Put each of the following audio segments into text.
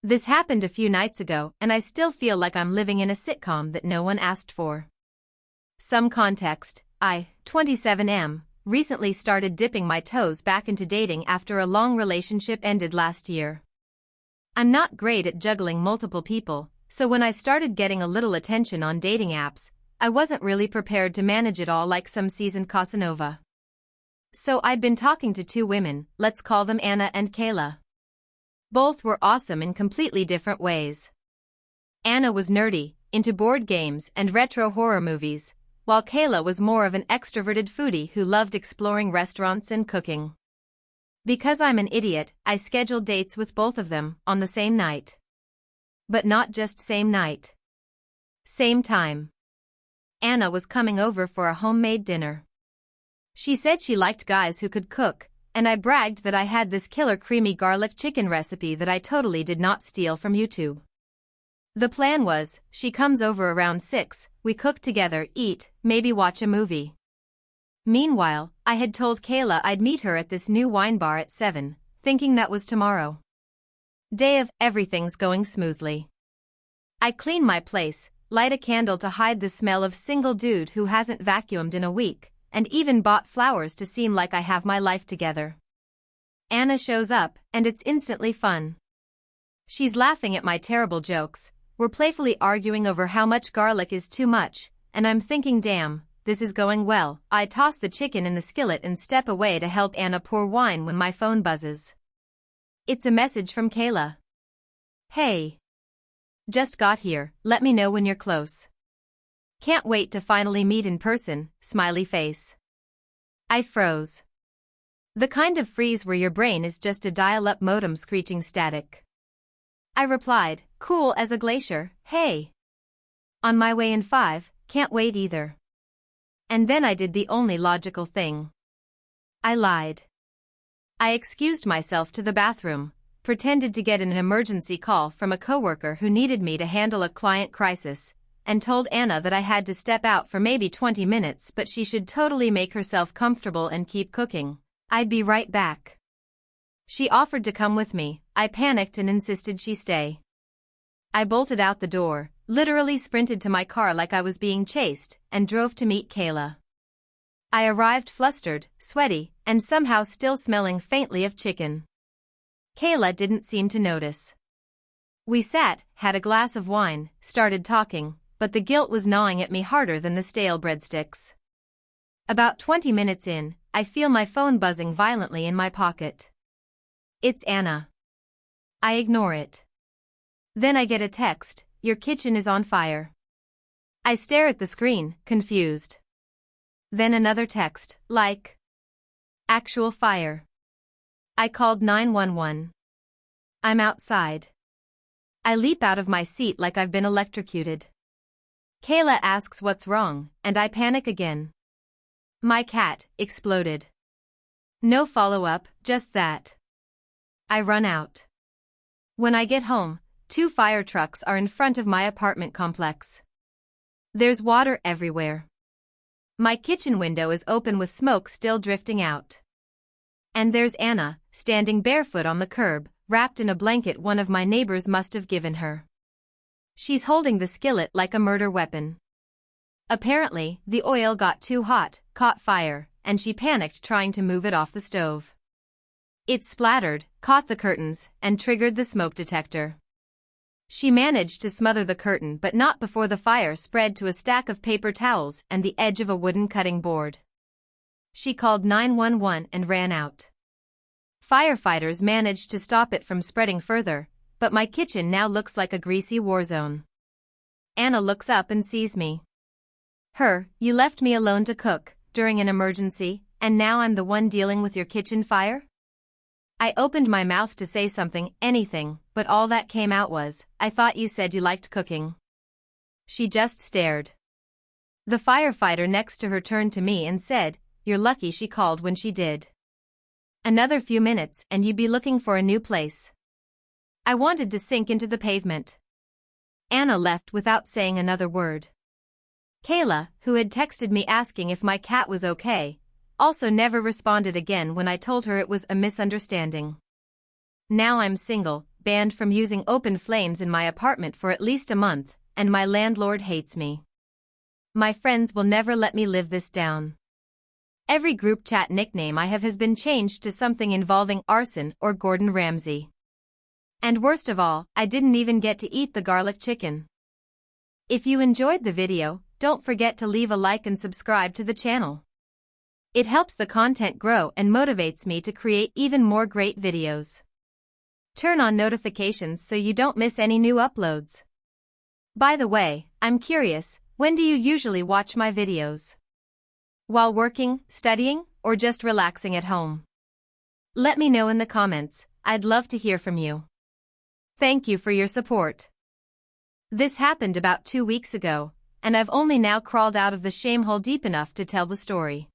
This happened a few nights ago, and I still feel like I'm living in a sitcom that no one asked for. Some context: I, 27 recently started dipping my toes back into dating after a long relationship ended last year. I'm not great at juggling multiple people, so when I started getting a little attention on dating apps, I wasn't really prepared to manage it all like some seasoned Casanova. So I'd been talking to two women, let's call them Anna and Kayla. Both were awesome in completely different ways. Anna was nerdy, into board games and retro horror movies, while Kayla was more of an extroverted foodie who loved exploring restaurants and cooking. Because I'm an idiot, I scheduled dates with both of them on the same night. But not just same night. Same time. Anna was coming over for a homemade dinner. She said she liked guys who could cook, and I bragged that I had this killer creamy garlic chicken recipe that I totally did not steal from YouTube. The plan was, she comes over around 6, we cook together, eat, maybe watch a movie. Meanwhile, I had told Kayla I'd meet her at this new wine bar at 7, thinking that was tomorrow. Day of, everything's going smoothly. I clean my place, light a candle to hide the smell of single dude who hasn't vacuumed in a week, and even bought flowers to seem like I have my life together. Anna shows up, and it's instantly fun. She's laughing at my terrible jokes, we're playfully arguing over how much garlic is too much, and I'm thinking, damn, this is going well. I toss the chicken in the skillet and step away to help Anna pour wine when my phone buzzes. It's a message from Kayla. Hey. Just got here, let me know when you're close. Can't wait to finally meet in person, smiley face. I froze. The kind of freeze where your brain is just a dial-up modem screeching static. I replied, cool as a glacier, hey. On my way in 5, can't wait either. And then I did the only logical thing. I lied. I excused myself to the bathroom, pretended to get an emergency call from a coworker who needed me to handle a client crisis, and told Anna that I had to step out for maybe 20 minutes but she should totally make herself comfortable and keep cooking. I'd be right back. She offered to come with me. I panicked and insisted she stay. I bolted out the door, literally sprinted to my car like I was being chased, and drove to meet Kayla. I arrived flustered, sweaty, and somehow still smelling faintly of chicken. Kayla didn't seem to notice. We sat, had a glass of wine, started talking, but the guilt was gnawing at me harder than the stale breadsticks. About 20 minutes in, I feel my phone buzzing violently in my pocket. It's Anna. I ignore it. Then I get a text, your kitchen is on fire. I stare at the screen, confused. Then another text, like. Actual fire. I called 911. I'm outside. I leap out of my seat like I've been electrocuted. Kayla asks what's wrong, and I panic again. My cat exploded. No follow-up, just that. I run out. When I get home, 2 fire trucks are in front of my apartment complex. There's water everywhere. My kitchen window is open with smoke still drifting out. And there's Anna, standing barefoot on the curb, wrapped in a blanket one of my neighbors must have given her. She's holding the skillet like a murder weapon. Apparently, the oil got too hot, caught fire, and she panicked trying to move it off the stove. It splattered, caught the curtains, and triggered the smoke detector. She managed to smother the curtain but not before the fire spread to a stack of paper towels and the edge of a wooden cutting board. She called 911 and ran out. Firefighters managed to stop it from spreading further, but my kitchen now looks like a greasy war zone. Anna looks up and sees me. You left me alone to cook, during an emergency, and now I'm the one dealing with your kitchen fire? I opened my mouth to say something, anything, but all that came out was, I thought you said you liked cooking. She just stared. The firefighter next to her turned to me and said, you're lucky she called when she did. Another few minutes and you'd be looking for a new place. I wanted to sink into the pavement. Anna left without saying another word. Kayla, who had texted me asking if my cat was okay, also never responded again when I told her it was a misunderstanding. Now I'm single, banned from using open flames in my apartment for at least a month, and my landlord hates me. My friends will never let me live this down. Every group chat nickname I have has been changed to something involving arson or Gordon Ramsay. And worst of all, I didn't even get to eat the garlic chicken. If you enjoyed the video, don't forget to leave a like and subscribe to the channel. It helps the content grow and motivates me to create even more great videos. Turn on notifications so you don't miss any new uploads. By the way, I'm curious, when do you usually watch my videos? While working, studying, or just relaxing at home? Let me know in the comments, I'd love to hear from you. Thank you for your support. This happened about 2 weeks ago, and I've only now crawled out of the shame hole deep enough to tell the story.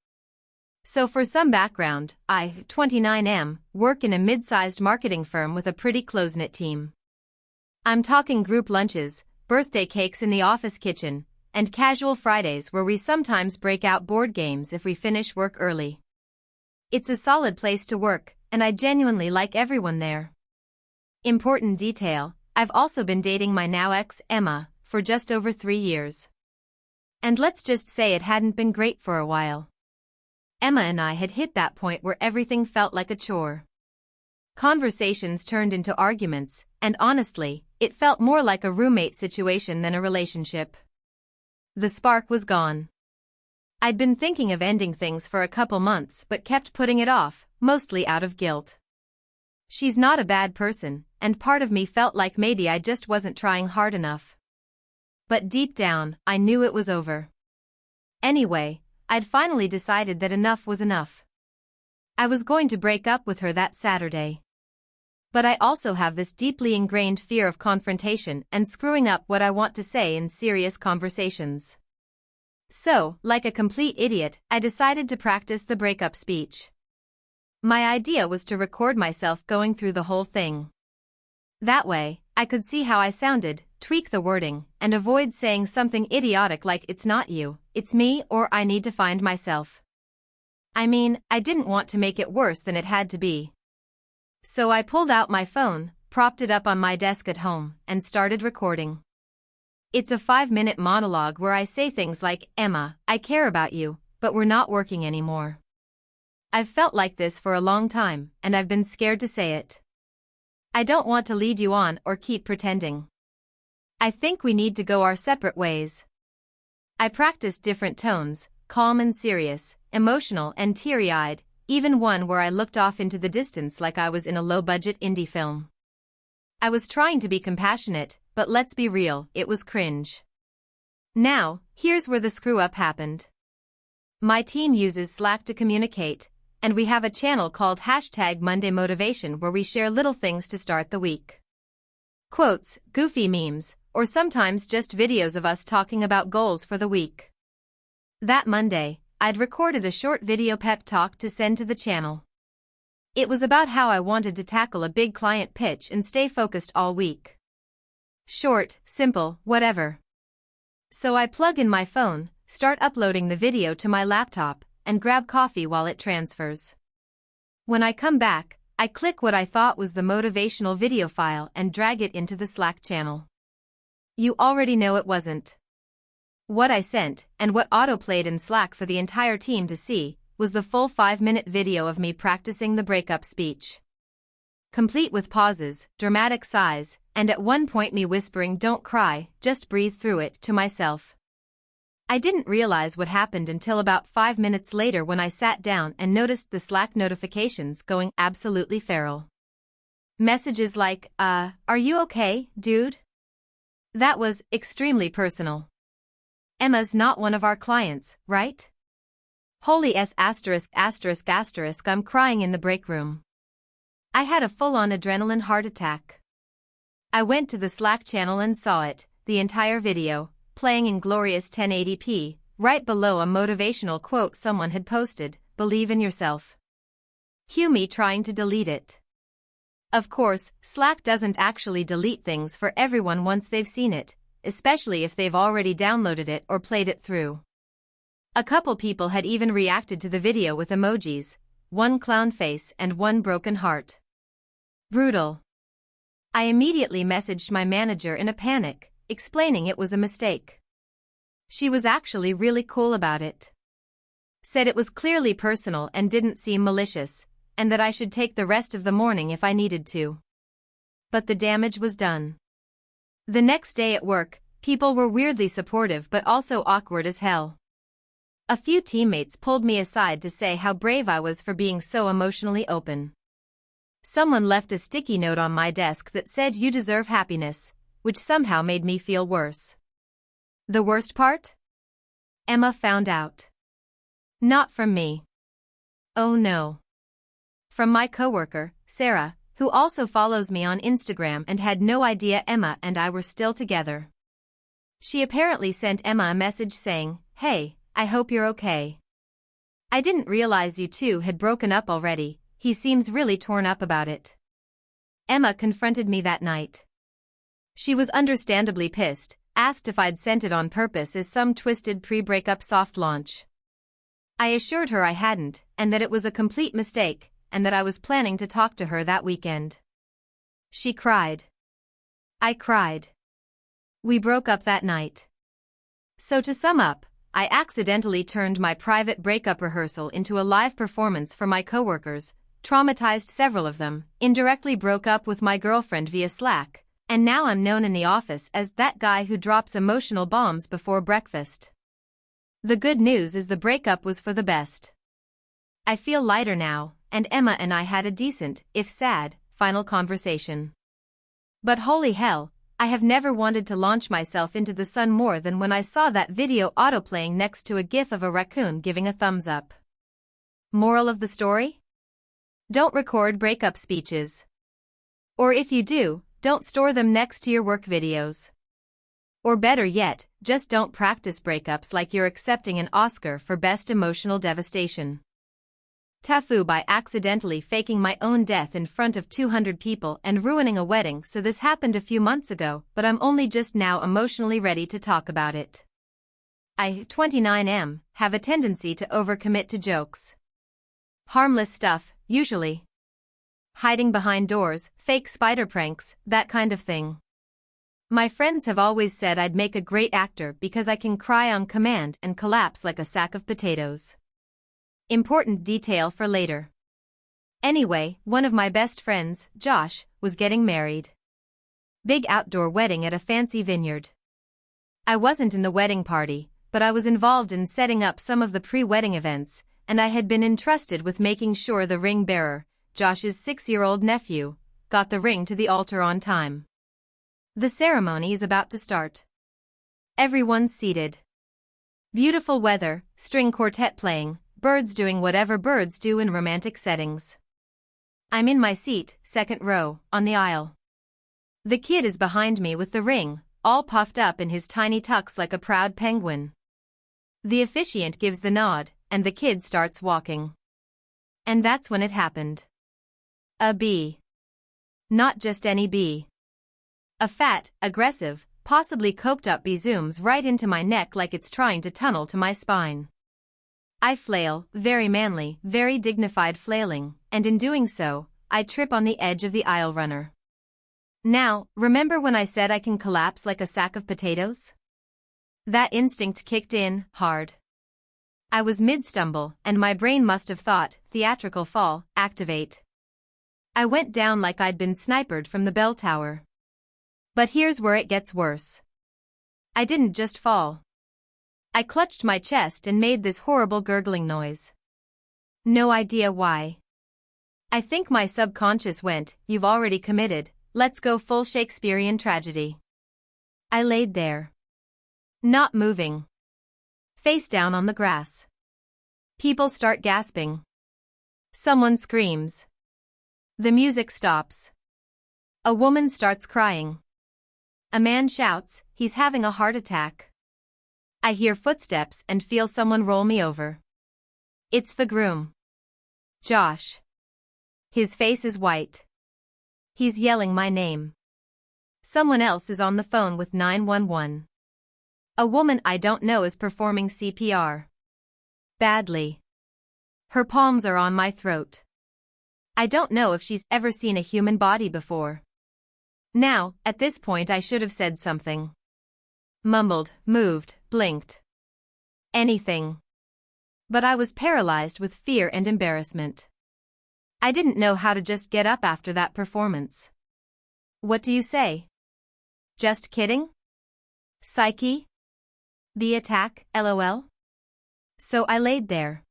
So for some background, I, 29M, work in a mid-sized marketing firm with a pretty close-knit team. I'm talking group lunches, birthday cakes in the office kitchen, and casual Fridays where we sometimes break out board games if we finish work early. It's a solid place to work, and I genuinely like everyone there. Important detail, I've also been dating my now ex, Emma, for just over 3 years. And let's just say it hadn't been great for a while. Emma and I had hit that point where everything felt like a chore. Conversations turned into arguments, and honestly, it felt more like a roommate situation than a relationship. The spark was gone. I'd been thinking of ending things for a couple months but kept putting it off, mostly out of guilt. She's not a bad person, and part of me felt like maybe I just wasn't trying hard enough. But deep down, I knew it was over. Anyway, I'd finally decided that enough was enough. I was going to break up with her that Saturday. But I also have this deeply ingrained fear of confrontation and screwing up what I want to say in serious conversations. So, like a complete idiot, I decided to practice the breakup speech. My idea was to record myself going through the whole thing. That way, I could see how I sounded, tweak the wording, and avoid saying something idiotic like "it's not you, it's me" or "I need to find myself." I mean, I didn't want to make it worse than it had to be. So I pulled out my phone, propped it up on my desk at home, and started recording. It's a 5-minute monologue where I say things like, "Emma, I care about you, but we're not working anymore. I've felt like this for a long time, and I've been scared to say it. I don't want to lead you on or keep pretending. I think we need to go our separate ways." I practiced different tones, calm and serious, emotional and teary-eyed, even one where I looked off into the distance like I was in a low-budget indie film. I was trying to be compassionate, but let's be real, it was cringe. Now, here's where the screw-up happened. My team uses Slack to communicate, and we have a channel called #MondayMotivation where we share little things to start the week. Quotes, goofy memes, or sometimes just videos of us talking about goals for the week. That Monday, I'd recorded a short video pep talk to send to the channel. It was about how I wanted to tackle a big client pitch and stay focused all week. Short, simple, whatever. So I plug in my phone, start uploading the video to my laptop, and grab coffee while it transfers. When I come back, I click what I thought was the motivational video file and drag it into the Slack channel. You already know it wasn't. What I sent, and what autoplayed in Slack for the entire team to see, was the full 5-minute video of me practicing the breakup speech. Complete with pauses, dramatic sighs, and at one point me whispering "don't cry, just breathe through it" to myself. I didn't realize what happened until about 5 minutes later when I sat down and noticed the Slack notifications going absolutely feral. Messages like, "Are you okay, dude?" That was extremely personal. "Emma's not one of our clients, right? Holy s*******, I'm crying in the break room. I had a full-on adrenaline heart attack. I went to the Slack channel and saw it, the entire video, playing in glorious 1080p, right below a motivational quote someone had posted, "Believe in yourself." Cue me trying to delete it. Of course, Slack doesn't actually delete things for everyone once they've seen it, especially if they've already downloaded it or played it through. A couple people had even reacted to the video with emojis, one clown face and one broken heart. Brutal. I immediately messaged my manager in a panic, explaining it was a mistake. She was actually really cool about it. Said it was clearly personal and didn't seem malicious, and that I should take the rest of the morning if I needed to. But the damage was done. The next day at work, people were weirdly supportive but also awkward as hell. A few teammates pulled me aside to say how brave I was for being so emotionally open. Someone left a sticky note on my desk that said "You deserve happiness," which somehow made me feel worse. The worst part? Emma found out. Not from me. Oh no. From my coworker, Sarah, who also follows me on Instagram and had no idea Emma and I were still together. She apparently sent Emma a message saying, "Hey, I hope you're okay. I didn't realize you two had broken up already, he seems really torn up about it." Emma confronted me that night. She was understandably pissed, asked if I'd sent it on purpose as some twisted pre-breakup soft launch. I assured her I hadn't, and that it was a complete mistake, and that I was planning to talk to her that weekend. She cried. I cried. We broke up that night. So to sum up, I accidentally turned my private breakup rehearsal into a live performance for my coworkers, traumatized several of them, indirectly broke up with my girlfriend via Slack, and now I'm known in the office as that guy who drops emotional bombs before breakfast. The good news is the breakup was for the best. I feel lighter now, and Emma and I had a decent, if sad, final conversation. But holy hell, I have never wanted to launch myself into the sun more than when I saw that video autoplaying next to a gif of a raccoon giving a thumbs up. Moral of the story? Don't record breakup speeches. Or if you do, don't store them next to your work videos. Or better yet, just don't practice breakups like you're accepting an Oscar for best emotional devastation. TIFU by accidentally faking my own death in front of 200 people and ruining a wedding. So this happened a few months ago, but I'm only just now emotionally ready to talk about it. I, 29M, have a tendency to overcommit to jokes. Harmless stuff, usually. Hiding behind doors, fake spider pranks, that kind of thing. My friends have always said I'd make a great actor because I can cry on command and collapse like a sack of potatoes. Important detail for later. Anyway, one of my best friends, Josh, was getting married. Big outdoor wedding at a fancy vineyard. I wasn't in the wedding party, but I was involved in setting up some of the pre-wedding events, and I had been entrusted with making sure the ring bearer, Josh's 6-year-old nephew, got the ring to the altar on time. The ceremony is about to start. Everyone's seated. Beautiful weather, string quartet playing, birds doing whatever birds do in romantic settings. I'm in my seat, second row, on the aisle. The kid is behind me with the ring, all puffed up in his tiny tux like a proud penguin. The officiant gives the nod, and the kid starts walking. And that's when it happened. A bee. Not just any bee. A fat, aggressive, possibly coked-up bee zooms right into my neck like it's trying to tunnel to my spine. I flail, very manly, very dignified flailing, and in doing so, I trip on the edge of the aisle runner. Now, remember when I said I can collapse like a sack of potatoes? That instinct kicked in, hard. I was mid-stumble, and my brain must have thought, theatrical fall, activate. I went down like I'd been sniped from the bell tower. But here's where it gets worse. I didn't just fall. I clutched my chest and made this horrible gurgling noise. No idea why. I think my subconscious went, "You've already committed, let's go full Shakespearean tragedy." I laid there. Not moving. Face down on the grass. People start gasping. Someone screams. The music stops. A woman starts crying. A man shouts, he's having a heart attack. I hear footsteps and feel someone roll me over. It's the groom. Josh. His face is white. He's yelling my name. Someone else is on the phone with 911. A woman I don't know is performing CPR. Badly. Her palms are on my throat. I don't know if she's ever seen a human body before. Now, at this point I should have said something. Mumbled, moved, blinked. Anything. But I was paralyzed with fear and embarrassment. I didn't know how to just get up after that performance. What do you say? Just kidding? Psyche? The attack, lol? So I laid there.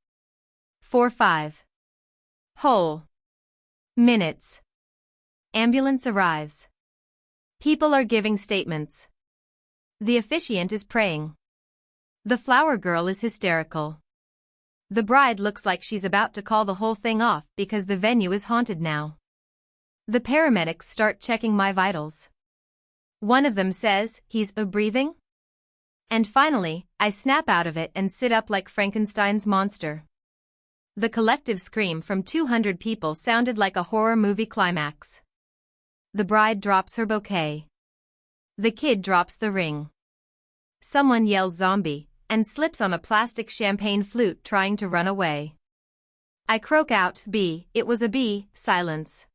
4-5 whole minutes. Ambulance arrives. People are giving statements. The officiant is praying. The flower girl is hysterical. The bride looks like she's about to call the whole thing off because the venue is haunted now. The paramedics start checking my vitals. One of them says, "He's breathing?" And finally, I snap out of it and sit up like Frankenstein's monster. The collective scream from 200 people sounded like a horror movie climax. The bride drops her bouquet. The kid drops the ring. Someone yells zombie and slips on a plastic champagne flute trying to run away. I croak out, "B, it was a bee," silence.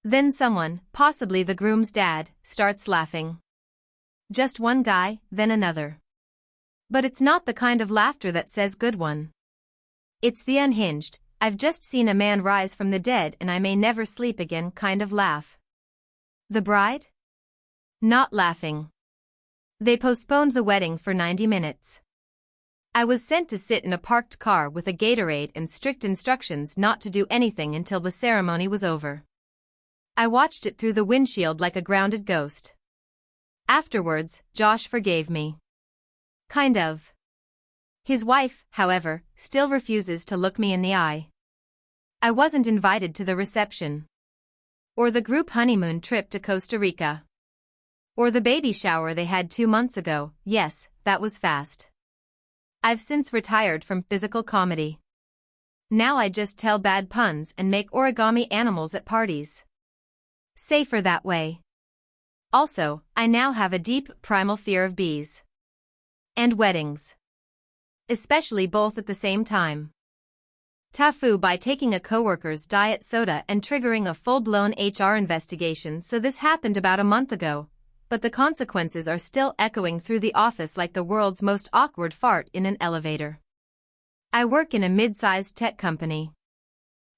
Then someone, possibly the groom's dad, starts laughing. Just one guy, then another. But it's not the kind of laughter that says good one. It's the unhinged, "I've just seen a man rise from the dead and I may never sleep again" kind of laugh. The bride? Not laughing. They postponed the wedding for 90 minutes. I was sent to sit in a parked car with a Gatorade and strict instructions not to do anything until the ceremony was over. I watched it through the windshield like a grounded ghost. Afterwards, Josh forgave me. Kind of. His wife, however, still refuses to look me in the eye. I wasn't invited to the reception. Or the group honeymoon trip to Costa Rica. Or the baby shower they had 2 months ago. Yes, that was fast. I've since retired from physical comedy. Now I just tell bad puns and make origami animals at parties. Safer that way. Also, I now have a deep, primal fear of bees. And weddings. Especially both at the same time. TIFU by taking a coworker's diet soda and triggering a full-blown HR investigation. So this happened about a month ago, but the consequences are still echoing through the office like the world's most awkward fart in an elevator. I work in a mid-sized tech company.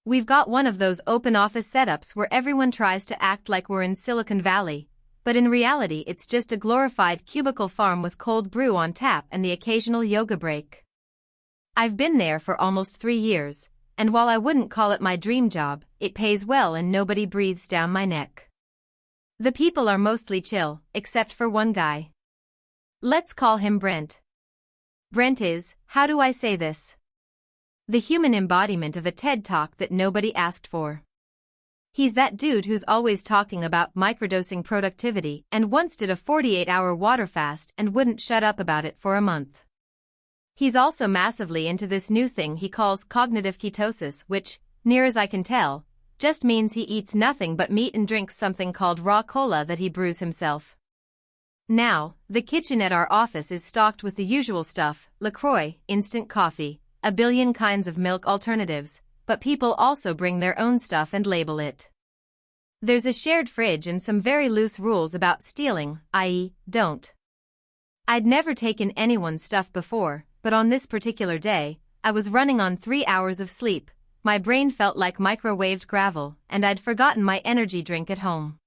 We've got one of those open office setups where everyone tries to act like we're in Silicon Valley, but in reality it's just a glorified cubicle farm with cold brew on tap and the occasional yoga break. I've been there for almost 3 years, and while I wouldn't call it my dream job, it pays well and nobody breathes down my neck. The people are mostly chill, except for one guy. Let's call him Brent. Brent is, how do I say this? The human embodiment of a TED Talk that nobody asked for. He's that dude who's always talking about microdosing productivity and once did a 48-hour water fast and wouldn't shut up about it for a month. He's also massively into this new thing he calls cognitive ketosis, which, near as I can tell, just means he eats nothing but meat and drinks something called raw cola that he brews himself. Now, the kitchen at our office is stocked with the usual stuff: LaCroix, instant coffee, a billion kinds of milk alternatives, but people also bring their own stuff and label it. There's a shared fridge and some very loose rules about stealing, i.e., don't. I'd never taken anyone's stuff before, but on this particular day, I was running on 3 hours of sleep. My brain felt like microwaved gravel, and I'd forgotten my energy drink at home.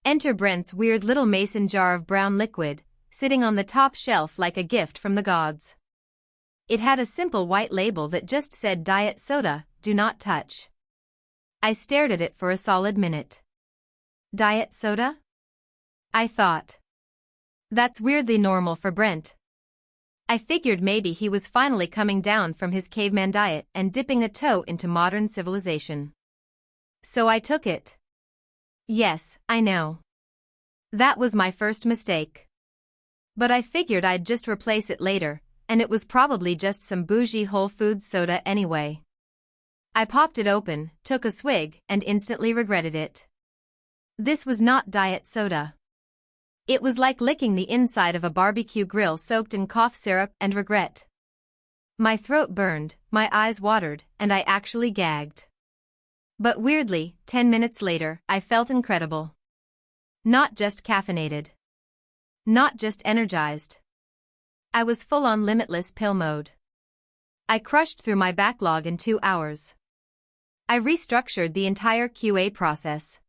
Enter Brent's weird little mason jar of brown liquid, sitting on the top shelf like a gift from the gods. It had a simple white label that just said diet soda, do not touch. I stared at it for a solid minute. Diet soda? I thought. That's weirdly normal for Brent. I figured maybe he was finally coming down from his caveman diet and dipping a toe into modern civilization. So I took it. Yes, I know. That was my first mistake. But I figured I'd just replace it later, and it was probably just some bougie Whole Foods soda anyway. I popped it open, took a swig, and instantly regretted it. This was not diet soda. It was like licking the inside of a barbecue grill soaked in cough syrup and regret. My throat burned, my eyes watered, and I actually gagged. But weirdly, 10 minutes later, I felt incredible. Not just caffeinated. Not just energized. I was full on limitless pill mode. I crushed through my backlog in 2 hours. I restructured the entire QA process.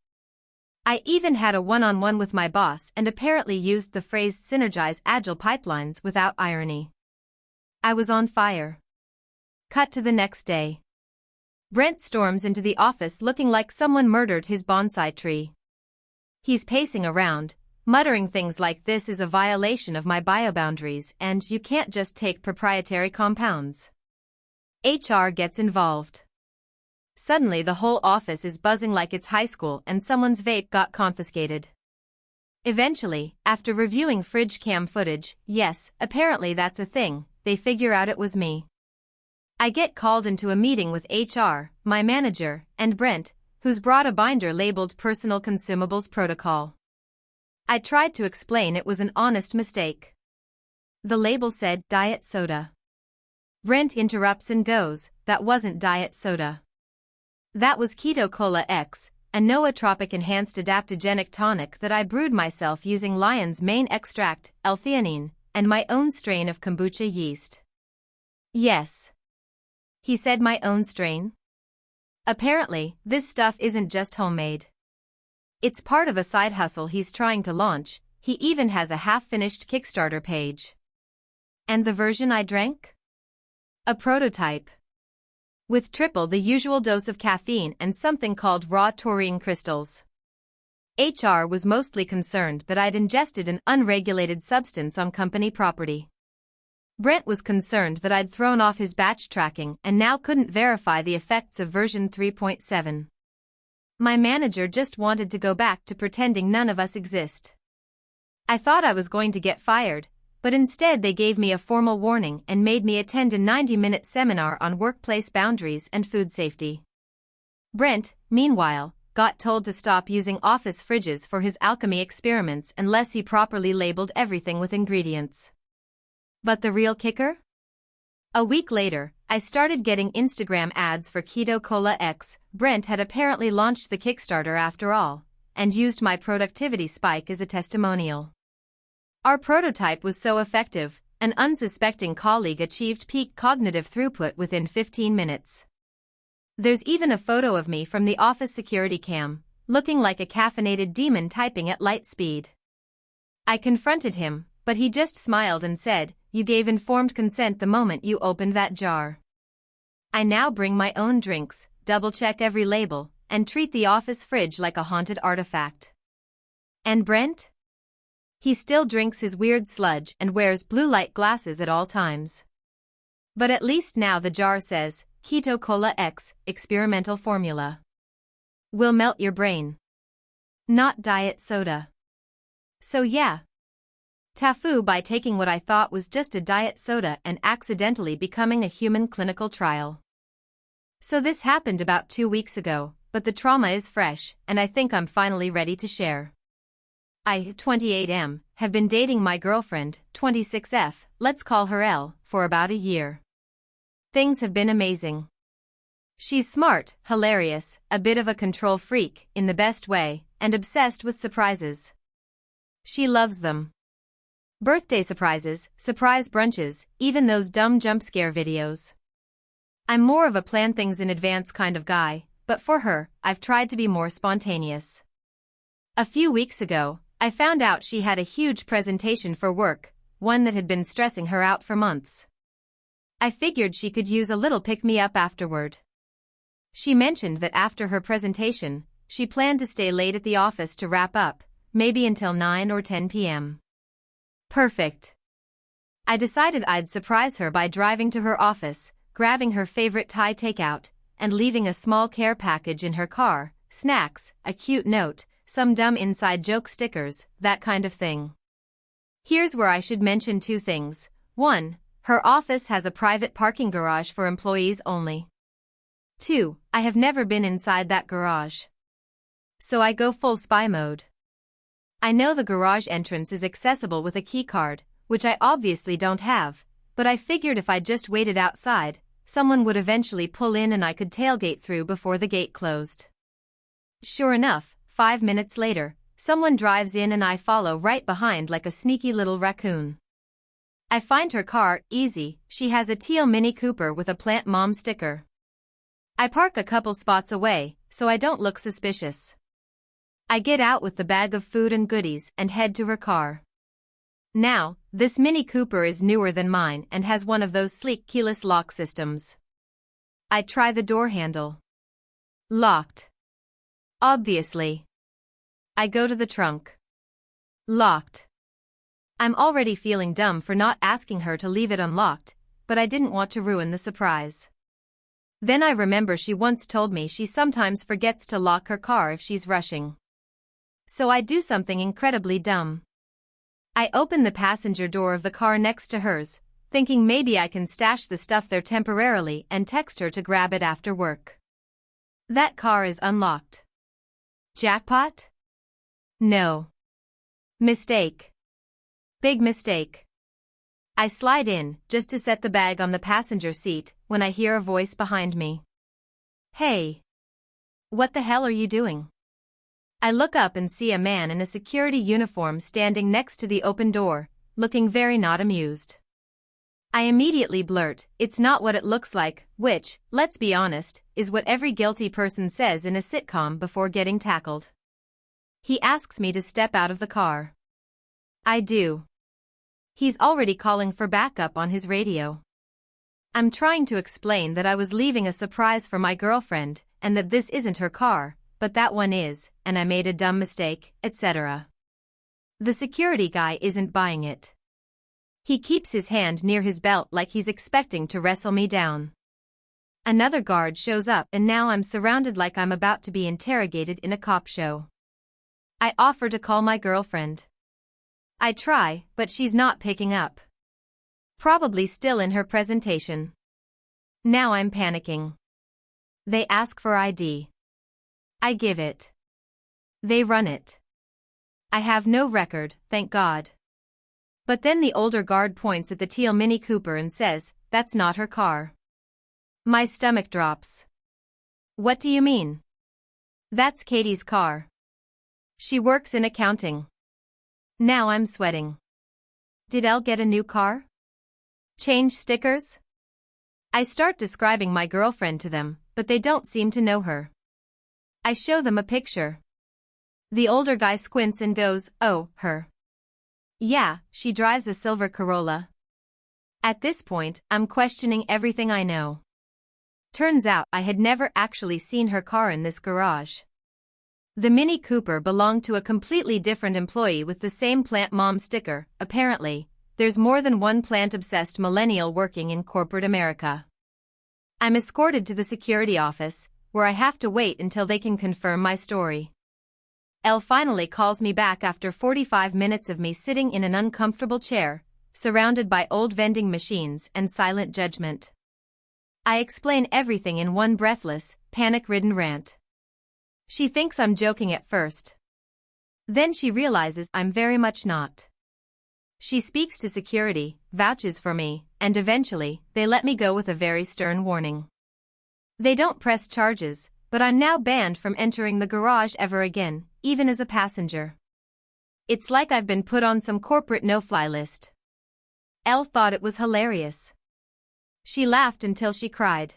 I even had a one-on-one with my boss and apparently used the phrase synergize agile pipelines without irony. I was on fire. Cut to the next day. Brent storms into the office looking like someone murdered his bonsai tree. He's pacing around, muttering things like this is a violation of my bioboundaries and you can't just take proprietary compounds. HR gets involved. Suddenly the whole office is buzzing like it's high school and someone's vape got confiscated. Eventually, after reviewing fridge cam footage, yes, apparently that's a thing, they figure out it was me. I get called into a meeting with HR, my manager, and Brent, who's brought a binder labeled Personal Consumables Protocol. I tried to explain it was an honest mistake. The label said diet soda. Brent interrupts and goes, that wasn't diet soda. That was Keto Cola X, a nootropic enhanced adaptogenic tonic that I brewed myself using lion's mane extract, L-theanine, and my own strain of kombucha yeast. Yes. He said my own strain? Apparently, this stuff isn't just homemade. It's part of a side hustle he's trying to launch. He even has a half-finished Kickstarter page. And the version I drank? A prototype. With triple the usual dose of caffeine and something called raw taurine crystals. HR was mostly concerned that I'd ingested an unregulated substance on company property. Brent was concerned that I'd thrown off his batch tracking and now couldn't verify the effects of version 3.7. My manager just wanted to go back to pretending none of us exist. I thought I was going to get fired, but instead they gave me a formal warning and made me attend a 90-minute seminar on workplace boundaries and food safety. Brent, meanwhile, got told to stop using office fridges for his alchemy experiments unless he properly labeled everything with ingredients. But the real kicker? A week later, I started getting Instagram ads for Keto Cola X. Brent had apparently launched the Kickstarter after all, and used my productivity spike as a testimonial. Our prototype was so effective, an unsuspecting colleague achieved peak cognitive throughput within 15 minutes. There's even a photo of me from the office security cam, looking like a caffeinated demon typing at light speed. I confronted him, but he just smiled and said, "You gave informed consent the moment you opened that jar." I now bring my own drinks, double-check every label, and treat the office fridge like a haunted artifact. And Brent? He still drinks his weird sludge and wears blue light glasses at all times. But at least now the jar says, Keto Cola X, experimental formula. Will melt your brain. Not diet soda. So yeah. TIFU by taking what I thought was just a diet soda and accidentally becoming a human clinical trial. So this happened about 2 weeks ago, but the trauma is fresh, and I think I'm finally ready to share. I, 28M, have been dating my girlfriend, 26F, let's call her L, for about a year. Things have been amazing. She's smart, hilarious, a bit of a control freak, in the best way, and obsessed with surprises. She loves them. Birthday surprises, surprise brunches, even those dumb jump scare videos. I'm more of a plan things in advance kind of guy, but for her, I've tried to be more spontaneous. A few weeks ago, I found out she had a huge presentation for work, one that had been stressing her out for months. I figured she could use a little pick-me-up afterward. She mentioned that after her presentation, she planned to stay late at the office to wrap up, maybe until 9 or 10 p.m. Perfect. I decided I'd surprise her by driving to her office, grabbing her favorite Thai takeout, and leaving a small care package in her car, snacks, a cute note, some dumb inside joke stickers, that kind of thing. Here's where I should mention 2 things. 1, her office has a private parking garage for employees only. 2, I have never been inside that garage. So I go full spy mode. I know the garage entrance is accessible with a key card, which I obviously don't have, but I figured if I just waited outside, someone would eventually pull in and I could tailgate through before the gate closed. Sure enough, 5 minutes later, Someone drives in and I follow right behind like a sneaky little raccoon. I find her car easy. She has a teal Mini Cooper with a Plant Mom sticker. I park a couple spots away, so I don't look suspicious. I get out with the bag of food and goodies and head to her car. Now, this Mini Cooper is newer than mine and has one of those sleek keyless lock systems. I try the door handle. Locked. Obviously. I go to the trunk. Locked. I'm already feeling dumb for not asking her to leave it unlocked, but I didn't want to ruin the surprise. Then I remember she once told me she sometimes forgets to lock her car if she's rushing. So I do something incredibly dumb. I open the passenger door of the car next to hers, thinking maybe I can stash the stuff there temporarily and text her to grab it after work. That car is unlocked. Jackpot? No. Mistake. Big mistake. I slide in, just to set the bag on the passenger seat, when I hear a voice behind me. Hey. What the hell are you doing? I look up and see a man in a security uniform standing next to the open door, looking very not amused. I immediately blurt, "It's not what it looks like," which, let's be honest, is what every guilty person says in a sitcom before getting tackled. He asks me to step out of the car. I do. He's already calling for backup on his radio. I'm trying to explain that I was leaving a surprise for my girlfriend, and that this isn't her car, but that one is, and I made a dumb mistake, etc. The security guy isn't buying it. He keeps his hand near his belt like he's expecting to wrestle me down. Another guard shows up and now I'm surrounded like I'm about to be interrogated in a cop show. I offer to call my girlfriend. I try, but she's not picking up. Probably still in her presentation. Now I'm panicking. They ask for ID. I give it. They run it. I have no record, thank God. But then the older guard points at the teal Mini Cooper and says, "That's not her car." My stomach drops. What do you mean? That's Katie's car. She works in accounting. Now I'm sweating. Did Elle get a new car? Change stickers? I start describing my girlfriend to them, but they don't seem to know her. I show them a picture. The older guy squints and goes, "Oh, her. Yeah, she drives a silver Corolla." At this point, I'm questioning everything I know. Turns out I had never actually seen her car in this garage. The Mini Cooper belonged to a completely different employee with the same Plant Mom sticker. Apparently, there's more than one plant-obsessed millennial working in corporate America. I'm escorted to the security office, where I have to wait until they can confirm my story. Elle finally calls me back after 45 minutes of me sitting in an uncomfortable chair, surrounded by old vending machines and silent judgment. I explain everything in one breathless, panic-ridden rant. She thinks I'm joking at first. Then she realizes I'm very much not. She speaks to security, vouches for me, and eventually, they let me go with a very stern warning. They don't press charges, but I'm now banned from entering the garage ever again, even as a passenger. It's like I've been put on some corporate no-fly list. Elle thought it was hilarious. She laughed until she cried.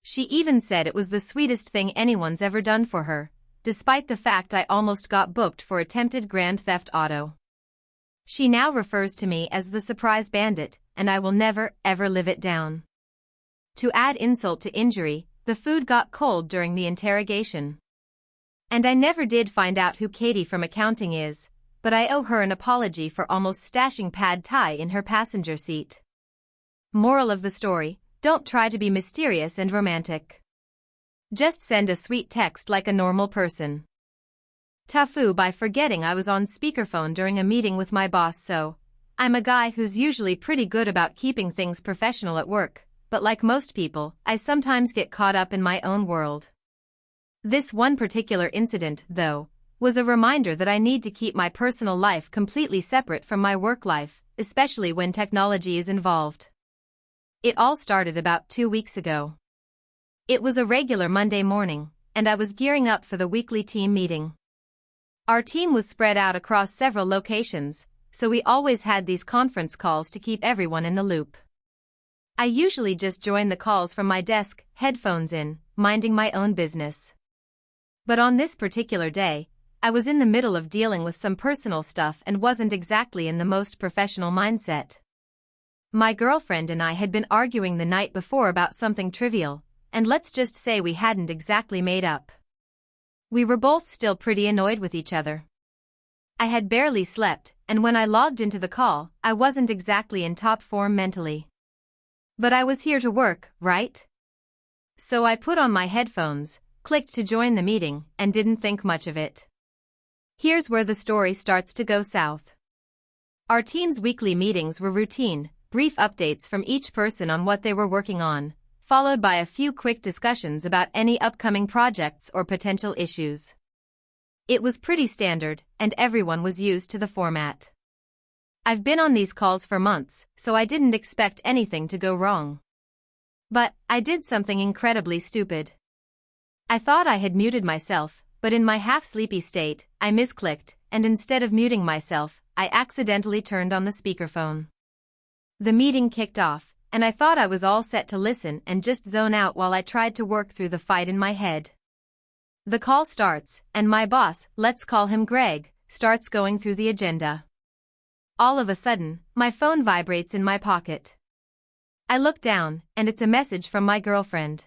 She even said it was the sweetest thing anyone's ever done for her, despite the fact I almost got booked for attempted grand theft auto. She now refers to me as the surprise bandit, and I will never, ever live it down. To add insult to injury, the food got cold during the interrogation. And I never did find out who Katie from accounting is, but I owe her an apology for almost stashing pad thai in her passenger seat. Moral of the story: don't try to be mysterious and romantic. Just send a sweet text like a normal person. TIFU by forgetting I was on speakerphone during a meeting with my boss. So, I'm a guy who's usually pretty good about keeping things professional at work, but like most people, I sometimes get caught up in my own world. This one particular incident, though, was a reminder that I need to keep my personal life completely separate from my work life, especially when technology is involved. It all started about 2 weeks ago. It was a regular Monday morning, and I was gearing up for the weekly team meeting. Our team was spread out across several locations, so we always had these conference calls to keep everyone in the loop. I usually just joined the calls from my desk, headphones in, minding my own business. But on this particular day, I was in the middle of dealing with some personal stuff and wasn't exactly in the most professional mindset. My girlfriend and I had been arguing the night before about something trivial, and let's just say we hadn't exactly made up. We were both still pretty annoyed with each other. I had barely slept, and when I logged into the call, I wasn't exactly in top form mentally. But I was here to work, right? So I put on my headphones, clicked to join the meeting, and didn't think much of it. Here's where the story starts to go south. Our team's weekly meetings were routine, brief updates from each person on what they were working on, followed by a few quick discussions about any upcoming projects or potential issues. It was pretty standard, and everyone was used to the format. I've been on these calls for months, so I didn't expect anything to go wrong. But I did something incredibly stupid. I thought I had muted myself, but in my half-sleepy state, I misclicked, and instead of muting myself, I accidentally turned on the speakerphone. The meeting kicked off, and I thought I was all set to listen and just zone out while I tried to work through the fight in my head. The call starts, and my boss, let's call him Greg, starts going through the agenda. All of a sudden, my phone vibrates in my pocket. I look down, and it's a message from my girlfriend.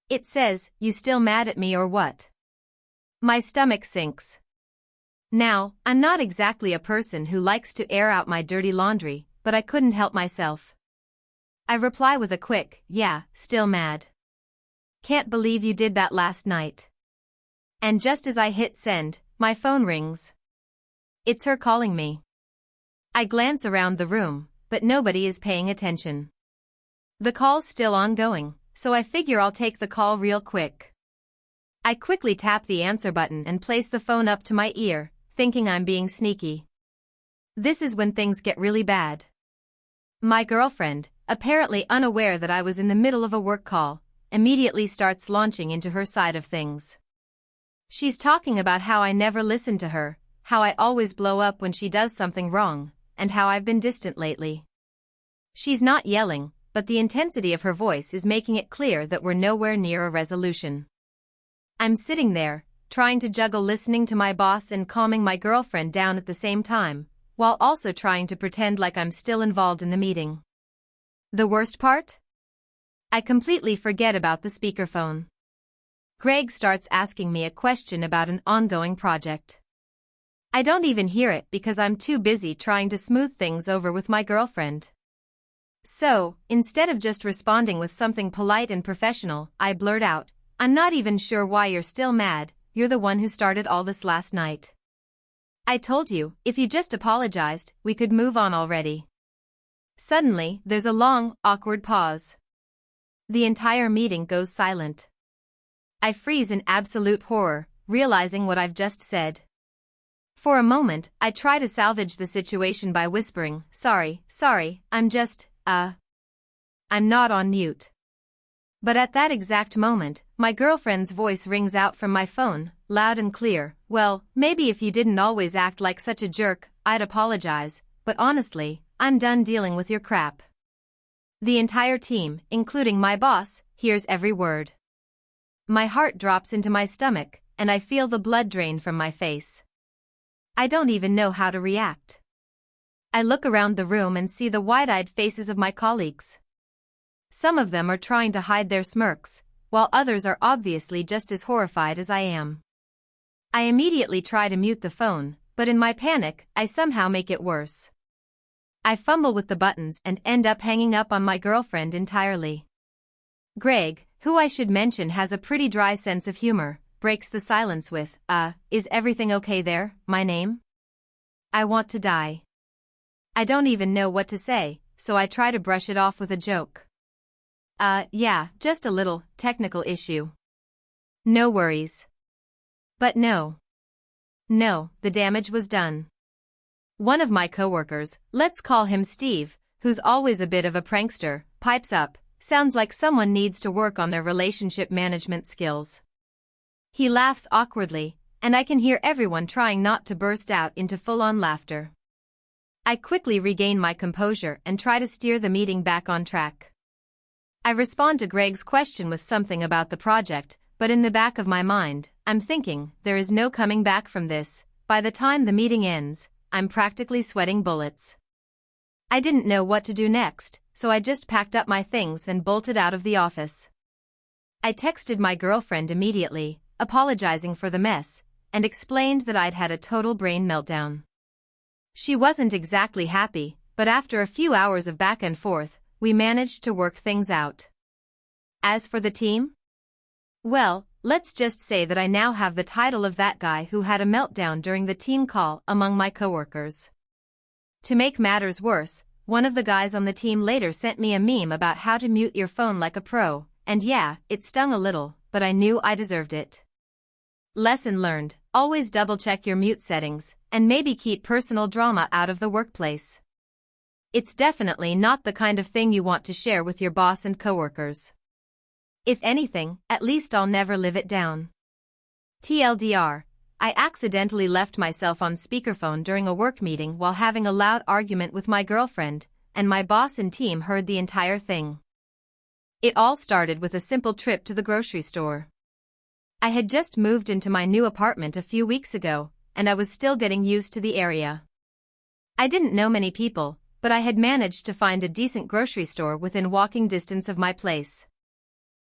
It says, "You still mad at me or what?" My stomach sinks. Now, I'm not exactly a person who likes to air out my dirty laundry, but I couldn't help myself. I reply with a quick, "Yeah, still mad. Can't believe you did that last night." And just as I hit send, my phone rings. It's her calling me. I glance around the room, but nobody is paying attention. The call's still ongoing, so I figure I'll take the call real quick. I quickly tap the answer button and place the phone up to my ear, thinking I'm being sneaky. This is when things get really bad. My girlfriend, apparently unaware that I was in the middle of a work call, immediately starts launching into her side of things. She's talking about how I never listen to her, how I always blow up when she does something wrong, and how I've been distant lately. She's not yelling, but the intensity of her voice is making it clear that we're nowhere near a resolution. I'm sitting there, trying to juggle listening to my boss and calming my girlfriend down at the same time, while also trying to pretend like I'm still involved in the meeting. The worst part? I completely forget about the speakerphone. Greg starts asking me a question about an ongoing project. I don't even hear it because I'm too busy trying to smooth things over with my girlfriend. So, instead of just responding with something polite and professional, I blurt out, "I'm not even sure why you're still mad, you're the one who started all this last night. I told you, if you just apologized, we could move on already." Suddenly, there's a long, awkward pause. The entire meeting goes silent. I freeze in absolute horror, realizing what I've just said. For a moment, I try to salvage the situation by whispering, sorry, I'm just, I'm not on mute." But at that exact moment, my girlfriend's voice rings out from my phone, loud and clear, "Well, maybe if you didn't always act like such a jerk, I'd apologize, but honestly, I'm done dealing with your crap." The entire team, including my boss, hears every word. My heart drops into my stomach, and I feel the blood drain from my face. I don't even know how to react. I look around the room and see the wide-eyed faces of my colleagues. Some of them are trying to hide their smirks, while others are obviously just as horrified as I am. I immediately try to mute the phone, but in my panic, I somehow make it worse. I fumble with the buttons and end up hanging up on my girlfriend entirely. Greg, who I should mention has a pretty dry sense of humor, breaks the silence with, "Is everything okay there, my name?" I want to die. I don't even know what to say, so I try to brush it off with a joke. Yeah, just a little technical issue. No worries." But no, the damage was done. One of my coworkers, let's call him Steve, who's always a bit of a prankster, pipes up, "Sounds like someone needs to work on their relationship management skills." He laughs awkwardly, and I can hear everyone trying not to burst out into full-on laughter. I quickly regain my composure and try to steer the meeting back on track. I respond to Greg's question with something about the project, but in the back of my mind, I'm thinking, there is no coming back from this. By the time the meeting ends, I'm practically sweating bullets. I didn't know what to do next, so I just packed up my things and bolted out of the office. I texted my girlfriend immediately, apologizing for the mess, and explained that I'd had a total brain meltdown. She wasn't exactly happy, but after a few hours of back and forth, we managed to work things out. As for the team? Well, let's just say that I now have the title of that guy who had a meltdown during the team call among my coworkers. To make matters worse, one of the guys on the team later sent me a meme about how to mute your phone like a pro, and yeah, it stung a little, but I knew I deserved it. Lesson learned: always double-check your mute settings, and maybe keep personal drama out of the workplace. It's definitely not the kind of thing you want to share with your boss and coworkers. If anything, at least I'll never live it down. TLDR, I accidentally left myself on speakerphone during a work meeting while having a loud argument with my girlfriend, and my boss and team heard the entire thing. It all started with a simple trip to the grocery store. I had just moved into my new apartment a few weeks ago, and I was still getting used to the area. I didn't know many people, but I had managed to find a decent grocery store within walking distance of my place.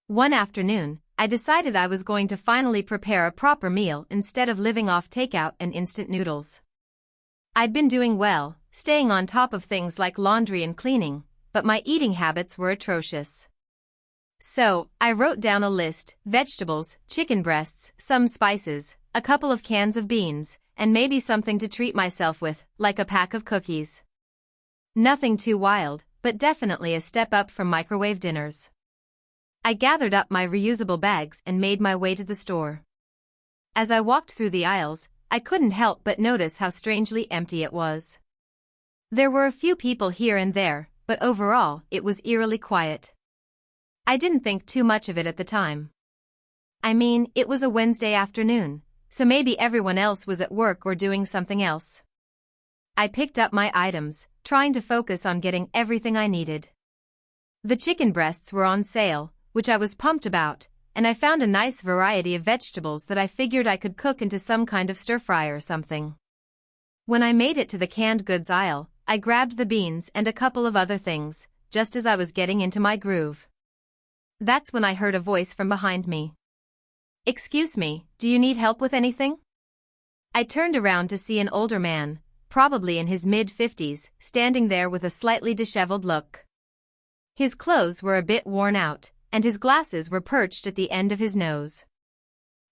One afternoon, I decided I was going to finally prepare a proper meal instead of living off takeout and instant noodles. I'd been doing well, staying on top of things like laundry and cleaning, but my eating habits were atrocious. So, I wrote down a list: vegetables, chicken breasts, some spices, a couple of cans of beans, and maybe something to treat myself with, like a pack of cookies. Nothing too wild, but definitely a step up from microwave dinners. I gathered up my reusable bags and made my way to the store. As I walked through the aisles, I couldn't help but notice how strangely empty it was. There were a few people here and there, but overall, it was eerily quiet. I didn't think too much of it at the time. I mean, it was a Wednesday afternoon, so maybe everyone else was at work or doing something else. I picked up my items, trying to focus on getting everything I needed. The chicken breasts were on sale, which I was pumped about, and I found a nice variety of vegetables that I figured I could cook into some kind of stir-fry or something. When I made it to the canned goods aisle, I grabbed the beans and a couple of other things, just as I was getting into my groove. That's when I heard a voice from behind me. "Excuse me, do you need help with anything?" I turned around to see an older man, probably in his mid-50s, standing there with a slightly disheveled look. His clothes were a bit worn out, and his glasses were perched at the end of his nose.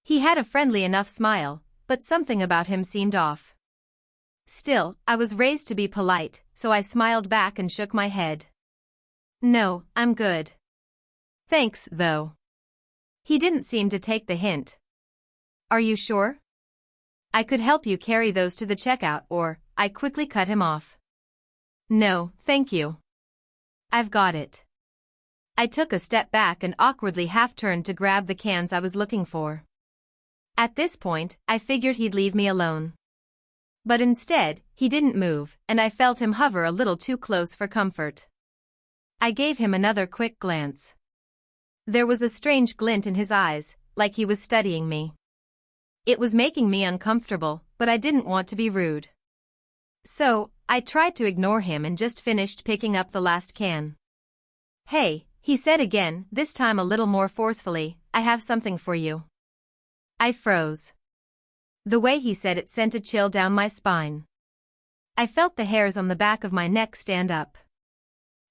He had a friendly enough smile, but something about him seemed off. Still, I was raised to be polite, so I smiled back and shook my head. "No, I'm good. Thanks, though." He didn't seem to take the hint. "Are you sure? I could help you carry those to the checkout, or..." I quickly cut him off. "No, thank you. I've got it." I took a step back and awkwardly half-turned to grab the cans I was looking for. At this point, I figured he'd leave me alone. But instead, he didn't move, and I felt him hover a little too close for comfort. I gave him another quick glance. There was a strange glint in his eyes, like he was studying me. It was making me uncomfortable, but I didn't want to be rude. So, I tried to ignore him and just finished picking up the last can. "Hey," he said again, this time a little more forcefully, "I have something for you." I froze. The way he said it sent a chill down my spine. I felt the hairs on the back of my neck stand up.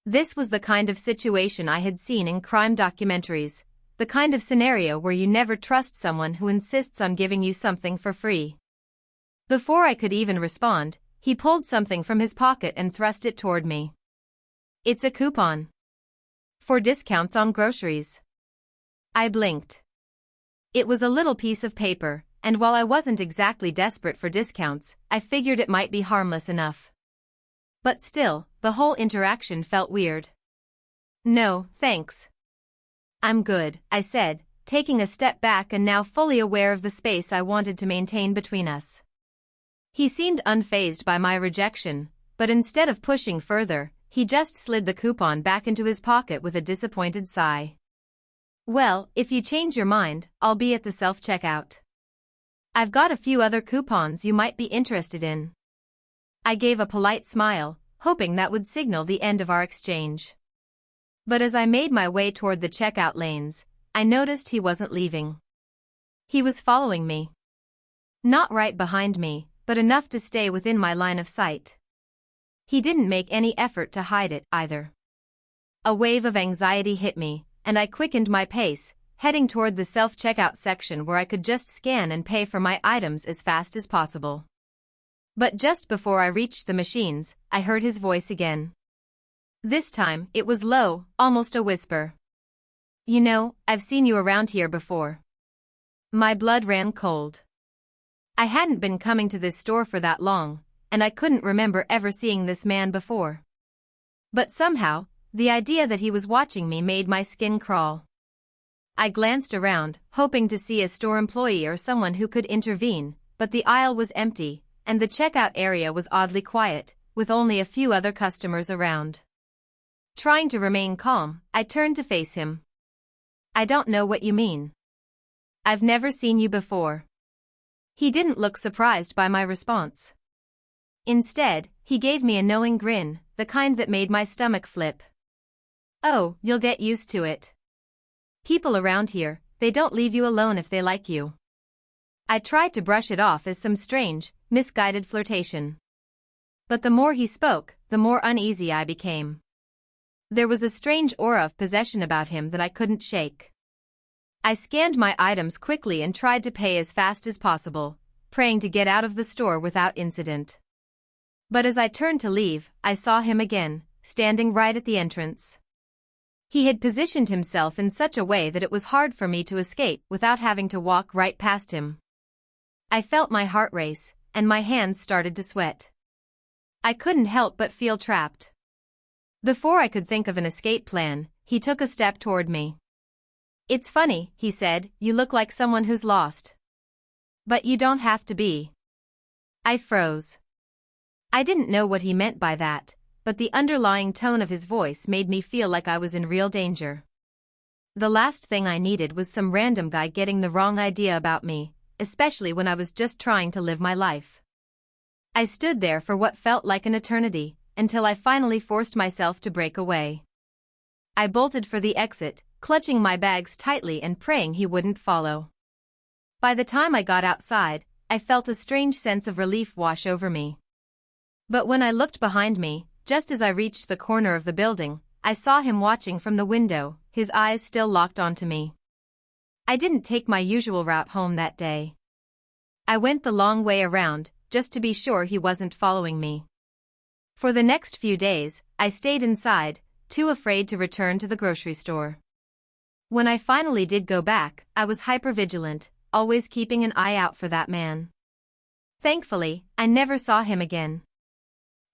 This was the kind of situation I had seen in crime documentaries, the kind of scenario where you never trust someone who insists on giving you something for free. Before I could even respond, he pulled something from his pocket and thrust it toward me. "It's a coupon for discounts on groceries." I blinked. It was a little piece of paper, and while I wasn't exactly desperate for discounts, I figured it might be harmless enough. But still, the whole interaction felt weird. "No, thanks. I'm good," I said, taking a step back and now fully aware of the space I wanted to maintain between us. He seemed unfazed by my rejection, but instead of pushing further, he just slid the coupon back into his pocket with a disappointed sigh. Well, if you change your mind, I'll be at the self-checkout. I've got a few other coupons you might be interested in. I gave a polite smile, hoping that would signal the end of our exchange. But as I made my way toward the checkout lanes, I noticed he wasn't leaving. He was following me. Not right behind me, but enough to stay within my line of sight. He didn't make any effort to hide it, either. A wave of anxiety hit me, and I quickened my pace, heading toward the self-checkout section where I could just scan and pay for my items as fast as possible. But just before I reached the machines, I heard his voice again. This time, it was low, almost a whisper. You know, I've seen you around here before. My blood ran cold. I hadn't been coming to this store for that long, and I couldn't remember ever seeing this man before. But somehow, the idea that he was watching me made my skin crawl. I glanced around, hoping to see a store employee or someone who could intervene, but the aisle was empty, and the checkout area was oddly quiet, with only a few other customers around. Trying to remain calm, I turned to face him. I don't know what you mean. I've never seen you before. He didn't look surprised by my response. Instead, he gave me a knowing grin, the kind that made my stomach flip. Oh, you'll get used to it. People around here, they don't leave you alone if they like you. I tried to brush it off as some strange, misguided flirtation. But the more he spoke, the more uneasy I became. There was a strange aura of possession about him that I couldn't shake. I scanned my items quickly and tried to pay as fast as possible, praying to get out of the store without incident. But as I turned to leave, I saw him again, standing right at the entrance. He had positioned himself in such a way that it was hard for me to escape without having to walk right past him. I felt my heart race, and my hands started to sweat. I couldn't help but feel trapped. Before I could think of an escape plan, he took a step toward me. It's funny, he said, you look like someone who's lost. But you don't have to be. I froze. I didn't know what he meant by that, but the underlying tone of his voice made me feel like I was in real danger. The last thing I needed was some random guy getting the wrong idea about me, especially when I was just trying to live my life. I stood there for what felt like an eternity, until I finally forced myself to break away. I bolted for the exit, clutching my bags tightly and praying he wouldn't follow. By the time I got outside, I felt a strange sense of relief wash over me. But when I looked behind me, just as I reached the corner of the building, I saw him watching from the window, his eyes still locked onto me. I didn't take my usual route home that day. I went the long way around, just to be sure he wasn't following me. For the next few days, I stayed inside, too afraid to return to the grocery store. When I finally did go back, I was hypervigilant, always keeping an eye out for that man. Thankfully, I never saw him again.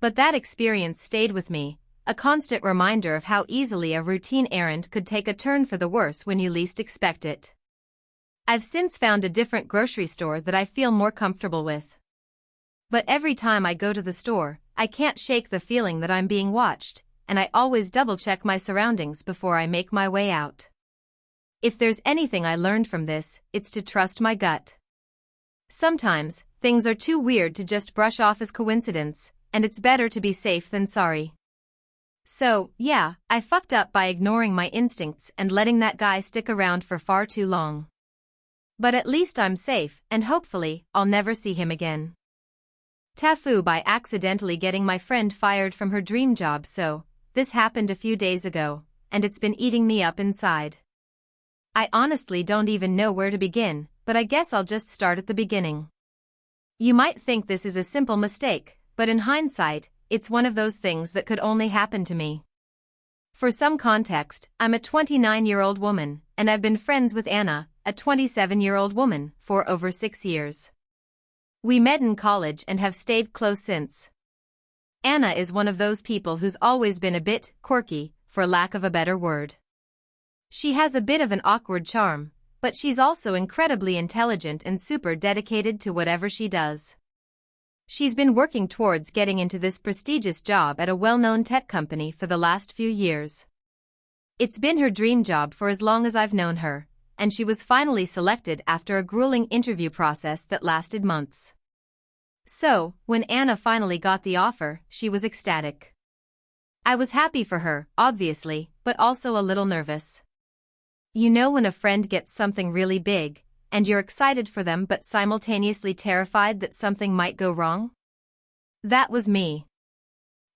But that experience stayed with me, a constant reminder of how easily a routine errand could take a turn for the worse when you least expect it. I've since found a different grocery store that I feel more comfortable with. But every time I go to the store, I can't shake the feeling that I'm being watched, and I always double-check my surroundings before I make my way out. If there's anything I learned from this, it's to trust my gut. Sometimes, things are too weird to just brush off as coincidence, and it's better to be safe than sorry. So, yeah, I fucked up by ignoring my instincts and letting that guy stick around for far too long. But at least I'm safe, and hopefully, I'll never see him again. TIFU by accidentally getting my friend fired from her dream job. So, this happened a few days ago, and it's been eating me up inside. I honestly don't even know where to begin, but I guess I'll just start at the beginning. You might think this is a simple mistake, but in hindsight, it's one of those things that could only happen to me. For some context, I'm a 29-year-old woman, and I've been friends with Anna, a 27-year-old woman, for over 6 years. We met in college and have stayed close since. Anna is one of those people who's always been a bit quirky, for lack of a better word. She has a bit of an awkward charm, but she's also incredibly intelligent and super dedicated to whatever she does. She's been working towards getting into this prestigious job at a well-known tech company for the last few years. It's been her dream job for as long as I've known her, and she was finally selected after a grueling interview process that lasted months. So, when Anna finally got the offer, she was ecstatic. I was happy for her, obviously, but also a little nervous. You know when a friend gets something really big, and you're excited for them but simultaneously terrified that something might go wrong? That was me.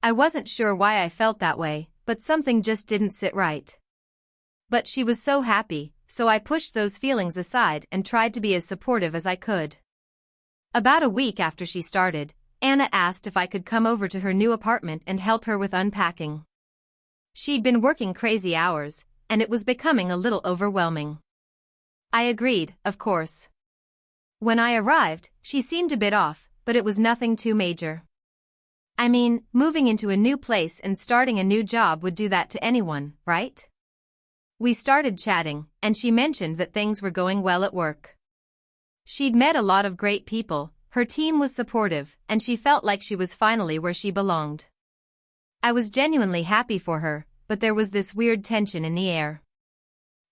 I wasn't sure why I felt that way, but something just didn't sit right. But she was so happy, so I pushed those feelings aside and tried to be as supportive as I could. About a week after she started, Anna asked if I could come over to her new apartment and help her with unpacking. She'd been working crazy hours, and it was becoming a little overwhelming. I agreed, of course. When I arrived, she seemed a bit off, but it was nothing too major. I mean, moving into a new place and starting a new job would do that to anyone, right? We started chatting, and she mentioned that things were going well at work. She'd met a lot of great people, her team was supportive, and she felt like she was finally where she belonged. I was genuinely happy for her, but there was this weird tension in the air.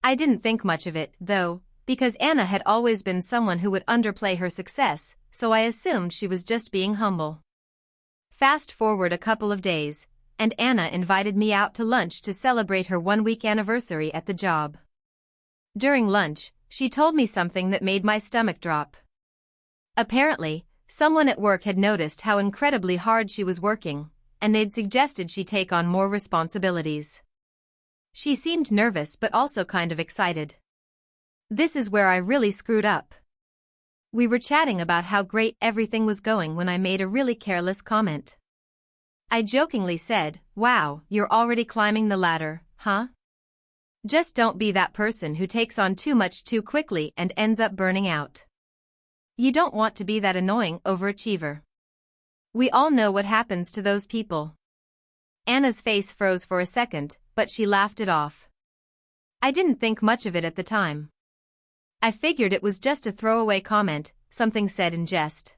I didn't think much of it, though, because Anna had always been someone who would underplay her success, so I assumed she was just being humble. Fast forward a couple of days, and Anna invited me out to lunch to celebrate her one-week anniversary at the job. During lunch, she told me something that made my stomach drop. Apparently, someone at work had noticed how incredibly hard she was working, and they'd suggested she take on more responsibilities. She seemed nervous but also kind of excited. This is where I really screwed up. We were chatting about how great everything was going when I made a really careless comment. I jokingly said, "Wow, you're already climbing the ladder, huh? Just don't be that person who takes on too much too quickly and ends up burning out. You don't want to be that annoying overachiever. We all know what happens to those people." Anna's face froze for a second, but she laughed it off. I didn't think much of it at the time. I figured it was just a throwaway comment, something said in jest.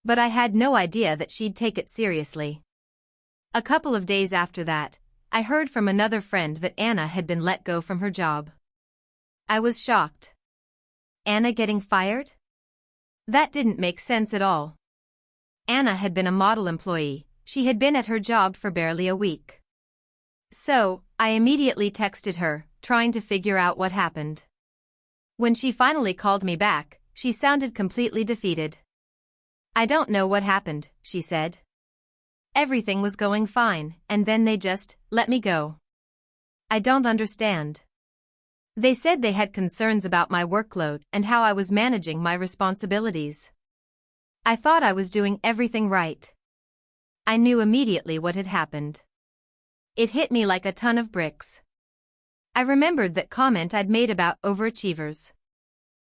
But I had no idea that she'd take it seriously. A couple of days after that, I heard from another friend that Anna had been let go from her job. I was shocked. Anna getting fired? That didn't make sense at all. Anna had been a model employee, she had been at her job for barely a week. So, I immediately texted her, trying to figure out what happened. When she finally called me back, she sounded completely defeated. "I don't know what happened," she said. "Everything was going fine, and then they just let me go. I don't understand. They said they had concerns about my workload and how I was managing my responsibilities. I thought I was doing everything right." I knew immediately what had happened. It hit me like a ton of bricks. I remembered that comment I'd made about overachievers.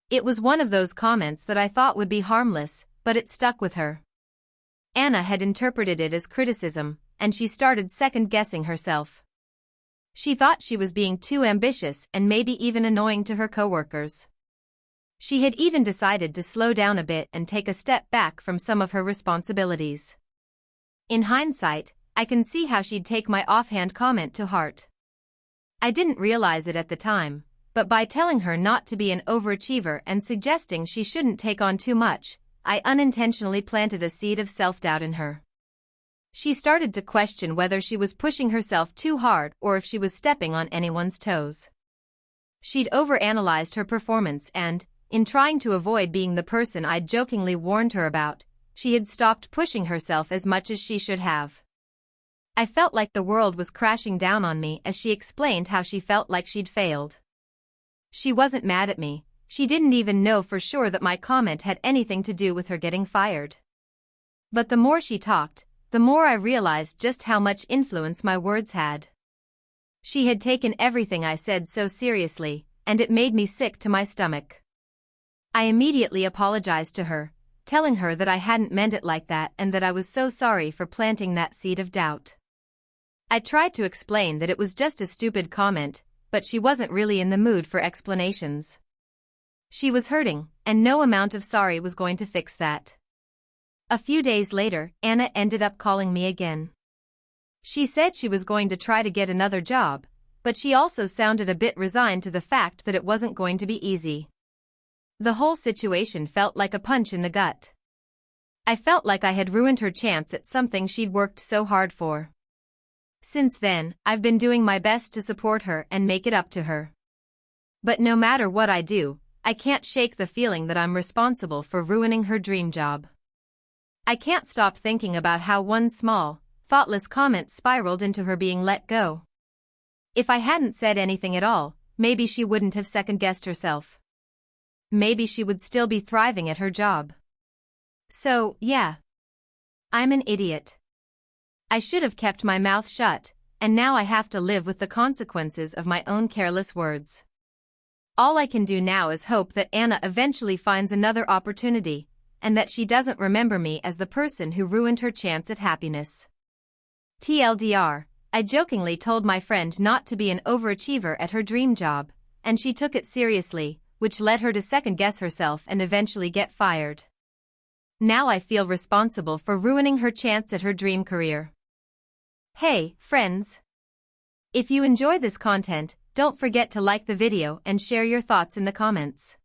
It was one of those comments that I thought would be harmless, but it stuck with her. Anna had interpreted it as criticism, and she started second-guessing herself. She thought she was being too ambitious and maybe even annoying to her coworkers. She had even decided to slow down a bit and take a step back from some of her responsibilities. In hindsight, I can see how she'd take my offhand comment to heart. I didn't realize it at the time, but by telling her not to be an overachiever and suggesting she shouldn't take on too much, I unintentionally planted a seed of self-doubt in her. She started to question whether she was pushing herself too hard or if she was stepping on anyone's toes. She'd overanalyzed her performance and, in trying to avoid being the person I'd jokingly warned her about, she had stopped pushing herself as much as she should have. I felt like the world was crashing down on me as she explained how she felt like she'd failed. She wasn't mad at me. She didn't even know for sure that my comment had anything to do with her getting fired. But the more she talked, the more I realized just how much influence my words had. She had taken everything I said so seriously, and it made me sick to my stomach. I immediately apologized to her, telling her that I hadn't meant it like that and that I was so sorry for planting that seed of doubt. I tried to explain that it was just a stupid comment, but she wasn't really in the mood for explanations. She was hurting, and no amount of sorry was going to fix that. A few days later, Anna ended up calling me again. She said she was going to try to get another job, but she also sounded a bit resigned to the fact that it wasn't going to be easy. The whole situation felt like a punch in the gut. I felt like I had ruined her chance at something she'd worked so hard for. Since then, I've been doing my best to support her and make it up to her. But no matter what I do, I can't shake the feeling that I'm responsible for ruining her dream job. I can't stop thinking about how one small, thoughtless comment spiraled into her being let go. If I hadn't said anything at all, maybe she wouldn't have second-guessed herself. Maybe she would still be thriving at her job. So, yeah. I'm an idiot. I should have kept my mouth shut, and now I have to live with the consequences of my own careless words. All I can do now is hope that Anna eventually finds another opportunity, and that she doesn't remember me as the person who ruined her chance at happiness. TLDR, I jokingly told my friend not to be an overachiever at her dream job, and she took it seriously, which led her to second-guess herself and eventually get fired. Now I feel responsible for ruining her chance at her dream career. Hey, friends! If you enjoy this content, don't forget to like the video and share your thoughts in the comments.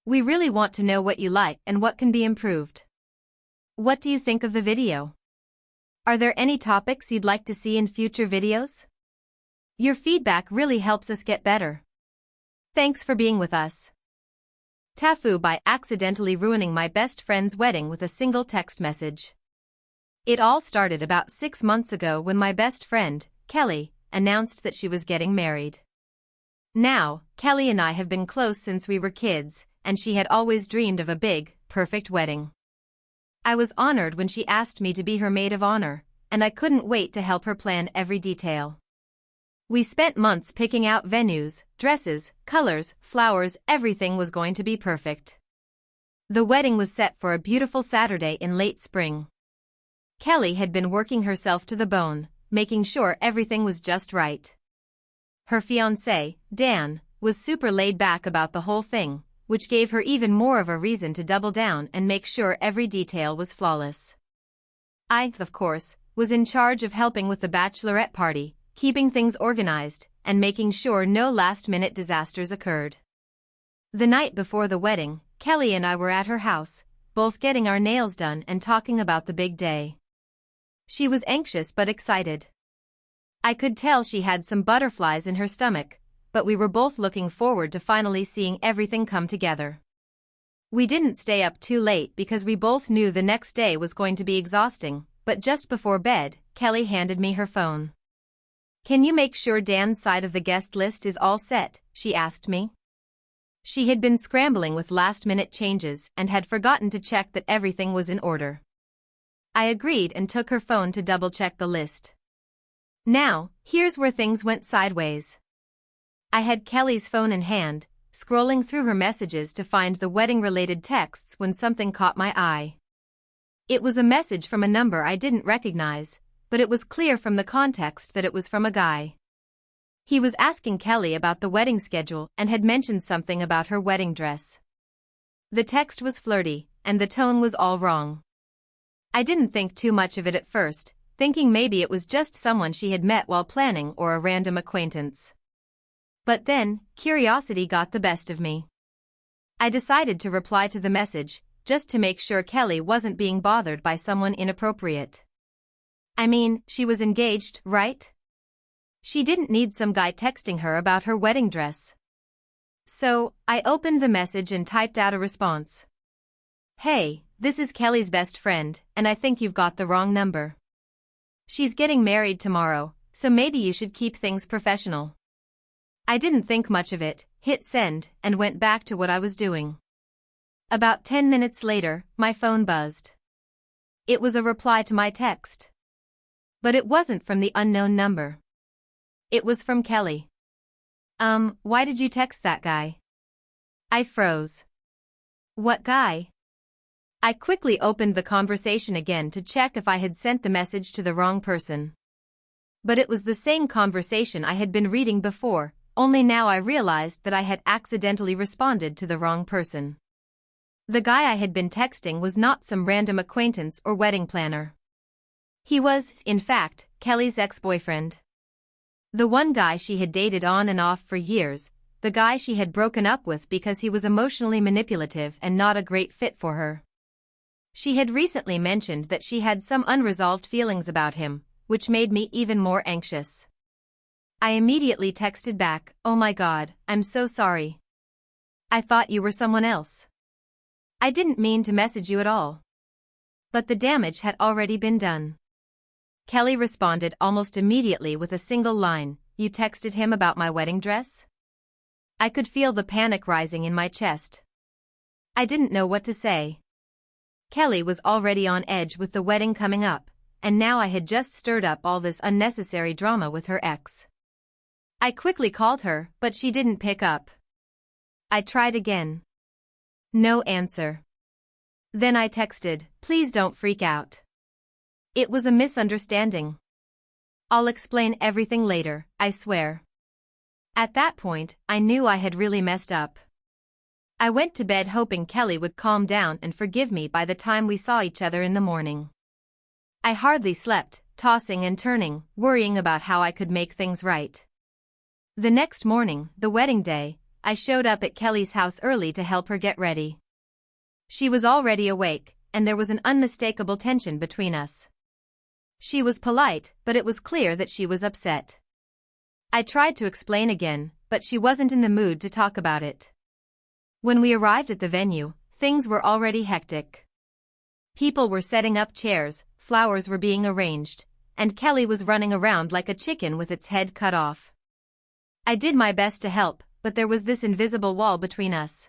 We really want to know what you like and what can be improved. What do you think of the video? Are there any topics you'd like to see in future videos? Your feedback really helps us get better. Thanks for being with us. TIFU by accidentally ruining my best friend's wedding with a single text message. It all started about 6 months ago when my best friend, Kelly, announced that she was getting married. Now, Kelly and I have been close since we were kids, and she had always dreamed of a big, perfect wedding. I was honored when she asked me to be her maid of honor, and I couldn't wait to help her plan every detail. We spent months picking out venues, dresses, colors, flowers, everything was going to be perfect. The wedding was set for a beautiful Saturday in late spring. Kelly had been working herself to the bone, making sure everything was just right. Her fiancé, Dan, was super laid back about the whole thing, which gave her even more of a reason to double down and make sure every detail was flawless. I, of course, was in charge of helping with the bachelorette party, keeping things organized, and making sure no last-minute disasters occurred. The night before the wedding, Kelly and I were at her house, both getting our nails done and talking about the big day. She was anxious but excited. I could tell she had some butterflies in her stomach, but we were both looking forward to finally seeing everything come together. We didn't stay up too late because we both knew the next day was going to be exhausting, but just before bed, Kelly handed me her phone. "Can you make sure Dan's side of the guest list is all set?" she asked me. She had been scrambling with last-minute changes and had forgotten to check that everything was in order. I agreed and took her phone to double-check the list. Now, here's where things went sideways. I had Kelly's phone in hand, scrolling through her messages to find the wedding-related texts when something caught my eye. It was a message from a number I didn't recognize, but it was clear from the context that it was from a guy. He was asking Kelly about the wedding schedule and had mentioned something about her wedding dress. The text was flirty, and the tone was all wrong. I didn't think too much of it at first, thinking maybe it was just someone she had met while planning or a random acquaintance. But then, curiosity got the best of me. I decided to reply to the message, just to make sure Kelly wasn't being bothered by someone inappropriate. I mean, she was engaged, right? She didn't need some guy texting her about her wedding dress. So, I opened the message and typed out a response. "Hey, this is Kelly's best friend, and I think you've got the wrong number. She's getting married tomorrow, so maybe you should keep things professional." I didn't think much of it, hit send, and went back to what I was doing. About 10 minutes later, my phone buzzed. It was a reply to my text. But it wasn't from the unknown number. It was from Kelly. Why did you text that guy?" I froze. "What guy?" I quickly opened the conversation again to check if I had sent the message to the wrong person. But it was the same conversation I had been reading before, only now I realized that I had accidentally responded to the wrong person. The guy I had been texting was not some random acquaintance or wedding planner. He was, in fact, Kelly's ex-boyfriend. The one guy she had dated on and off for years, the guy she had broken up with because he was emotionally manipulative and not a great fit for her. She had recently mentioned that she had some unresolved feelings about him, which made me even more anxious. I immediately texted back, "Oh my God, I'm so sorry. I thought you were someone else. I didn't mean to message you at all." But the damage had already been done. Kelly responded almost immediately with a single line, "You texted him about my wedding dress?" I could feel the panic rising in my chest. I didn't know what to say. Kelly was already on edge with the wedding coming up, and now I had just stirred up all this unnecessary drama with her ex. I quickly called her, but she didn't pick up. I tried again. No answer. Then I texted, "Please don't freak out. It was a misunderstanding. I'll explain everything later, I swear." At that point, I knew I had really messed up. I went to bed hoping Kelly would calm down and forgive me by the time we saw each other in the morning. I hardly slept, tossing and turning, worrying about how I could make things right. The next morning, the wedding day, I showed up at Kelly's house early to help her get ready. She was already awake, and there was an unmistakable tension between us. She was polite, but it was clear that she was upset. I tried to explain again, but she wasn't in the mood to talk about it. When we arrived at the venue, things were already hectic. People were setting up chairs, flowers were being arranged, and Kelly was running around like a chicken with its head cut off. I did my best to help, but there was this invisible wall between us.